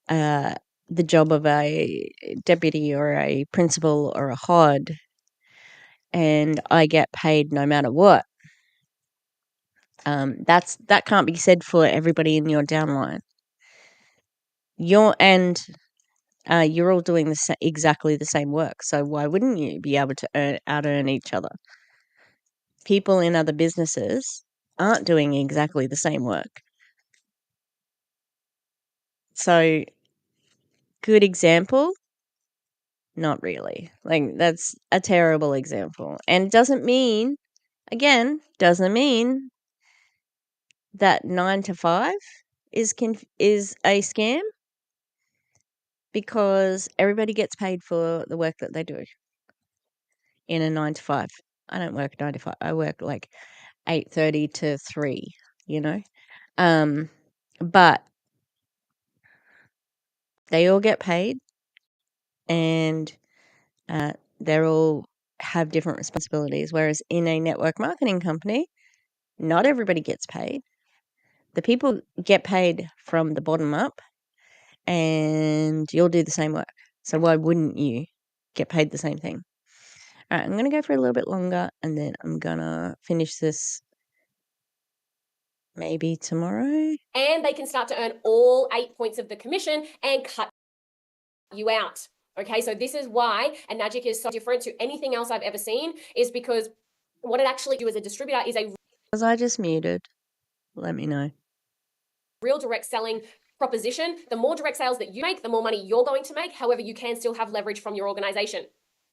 the job of a deputy or a principal or a HOD, and I get paid no matter what. That can't be said for everybody in your downline. You're all doing exactly the same work, so why wouldn't you be able to out earn each other? People in other businesses aren't doing exactly the same work. So, good example? Not really. Like, that's a terrible example. And doesn't mean that 9 to 5 is a scam, because everybody gets paid for the work that they do in a 9 to 5. I don't work 9 to 5. I work like 8:30 to 3, you know? But they all get paid, and they all have different responsibilities. Whereas in a network marketing company, not everybody gets paid. The people get paid from the bottom up, and you'll do the same work. So why wouldn't you get paid the same thing? All right, I'm going to go for a little bit longer, and then I'm going to finish this maybe tomorrow. And they can start to earn all 8 points of the commission and cut you out. Okay, so this is why Enagic is so different to anything else I've ever seen, is because what it actually do as a distributor is a Was I just muted? Let me know. real direct selling proposition. The more direct sales that you make, the more money you're going to make. However, you can still have leverage from your organization.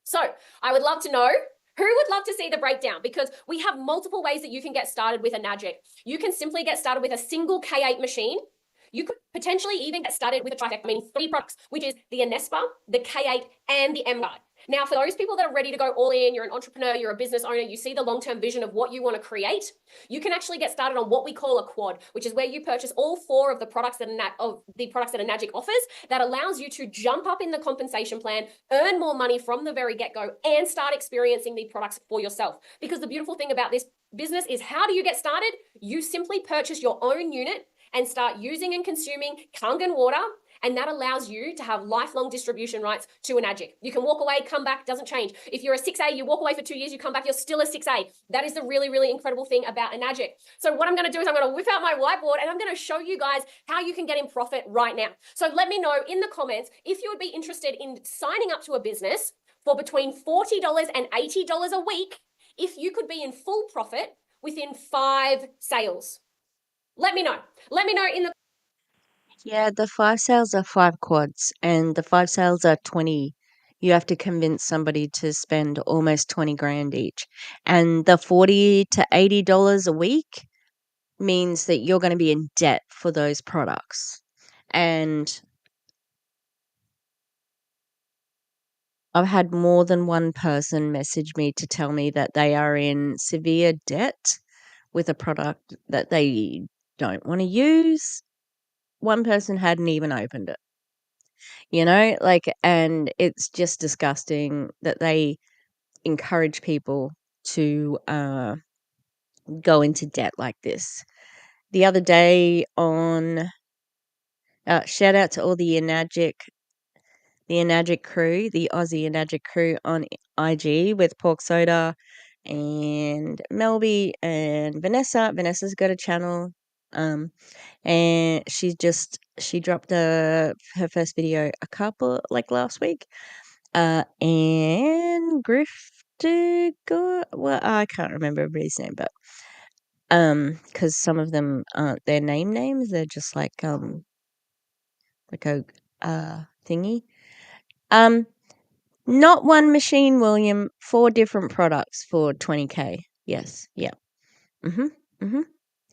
So I would love to know, who would love to see the breakdown? Because we have multiple ways that you can get started with Enagic. You can simply get started with a single K8 machine. You could potentially even get started with a trifecta, meaning 3 products, which is the Anespa, the K8, and the M Guard. Now, for those people that are ready to go all in, you're an entrepreneur, you're a business owner, you see the long-term vision of what you want to create, you can actually get started on what we call a quad, which is where you purchase all 4 of the products that Enagic offers. That allows you to jump up in the compensation plan, earn more money from the very get-go, and start experiencing the products for yourself. Because the beautiful thing about this business is, how do you get started? You simply purchase your own unit and start using and consuming Kangen water, and that allows you to have lifelong distribution rights to Enagic. You can walk away, come back, doesn't change. If you're a 6A, you walk away for 2 years, you come back, you're still a 6A. That is the really, really incredible thing about Enagic. So what I'm going to do is I'm going to whip out my whiteboard, and I'm going to show you guys how you can get in profit right now. So let me know in the comments if you would be interested in signing up to a business for between $40 and $80 a week if you could be in full profit within 5 sales. Let me know. Let me know in the... Yeah, the 5 sales are 5 quads, and the 5 sales are 20. You have to convince somebody to spend almost 20 grand each. And the $40 to $80 a week means that you're going to be in debt for those products. And I've had more than one person message me to tell me that they are in severe debt with a product that they don't want to use. One person hadn't even opened it. And it's just disgusting that they encourage people to go into debt like this. The other day shout out to all the Enagic crew, the Aussie Enagic crew on IG, with Pork Soda and Melby and Vanessa. Vanessa's got a channel, and she dropped her first video last week. And I can't remember everybody's name, but because some of them aren't their names, they're just like a thingy. Not one machine, William. 4 different products for 20K. Yes, yeah.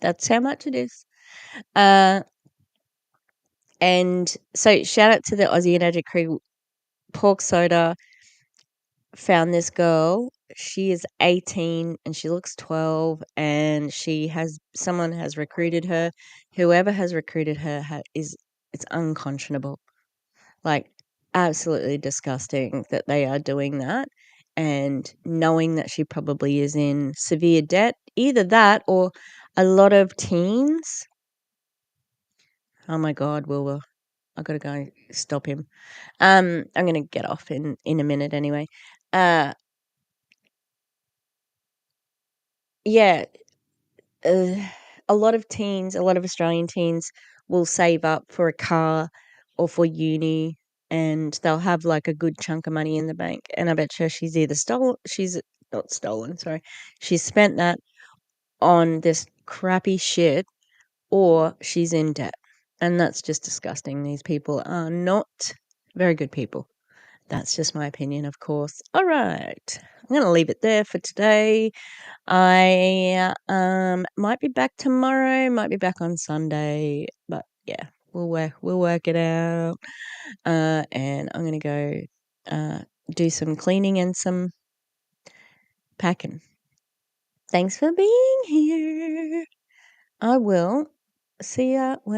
That's how much it is. And so shout out to the Aussie Energy crew. Pork Soda found this girl she is 18 and she looks 12, and someone has recruited her. Whoever has recruited her it's unconscionable. Like, absolutely disgusting that they are doing that, and knowing that she probably is in severe debt. Either that or a lot of teens. Oh my God, Wilbur. I gotta go stop him. I'm gonna get off in a minute anyway. Uh, yeah, uh, a lot of teens, a lot of Australian teens will save up for a car or for uni, and they'll have like a good chunk of money in the bank. And I bet you she's not stolen, sorry. She's spent that on this crappy shit, or she's in debt. And that's just disgusting. These people are not very good people. That's just my opinion, of course. All right. I'm going to leave it there for today. I might be back tomorrow, might be back on Sunday, but yeah, we'll work it out. And I'm gonna go do some cleaning and some packing. Thanks for being here. I will see ya when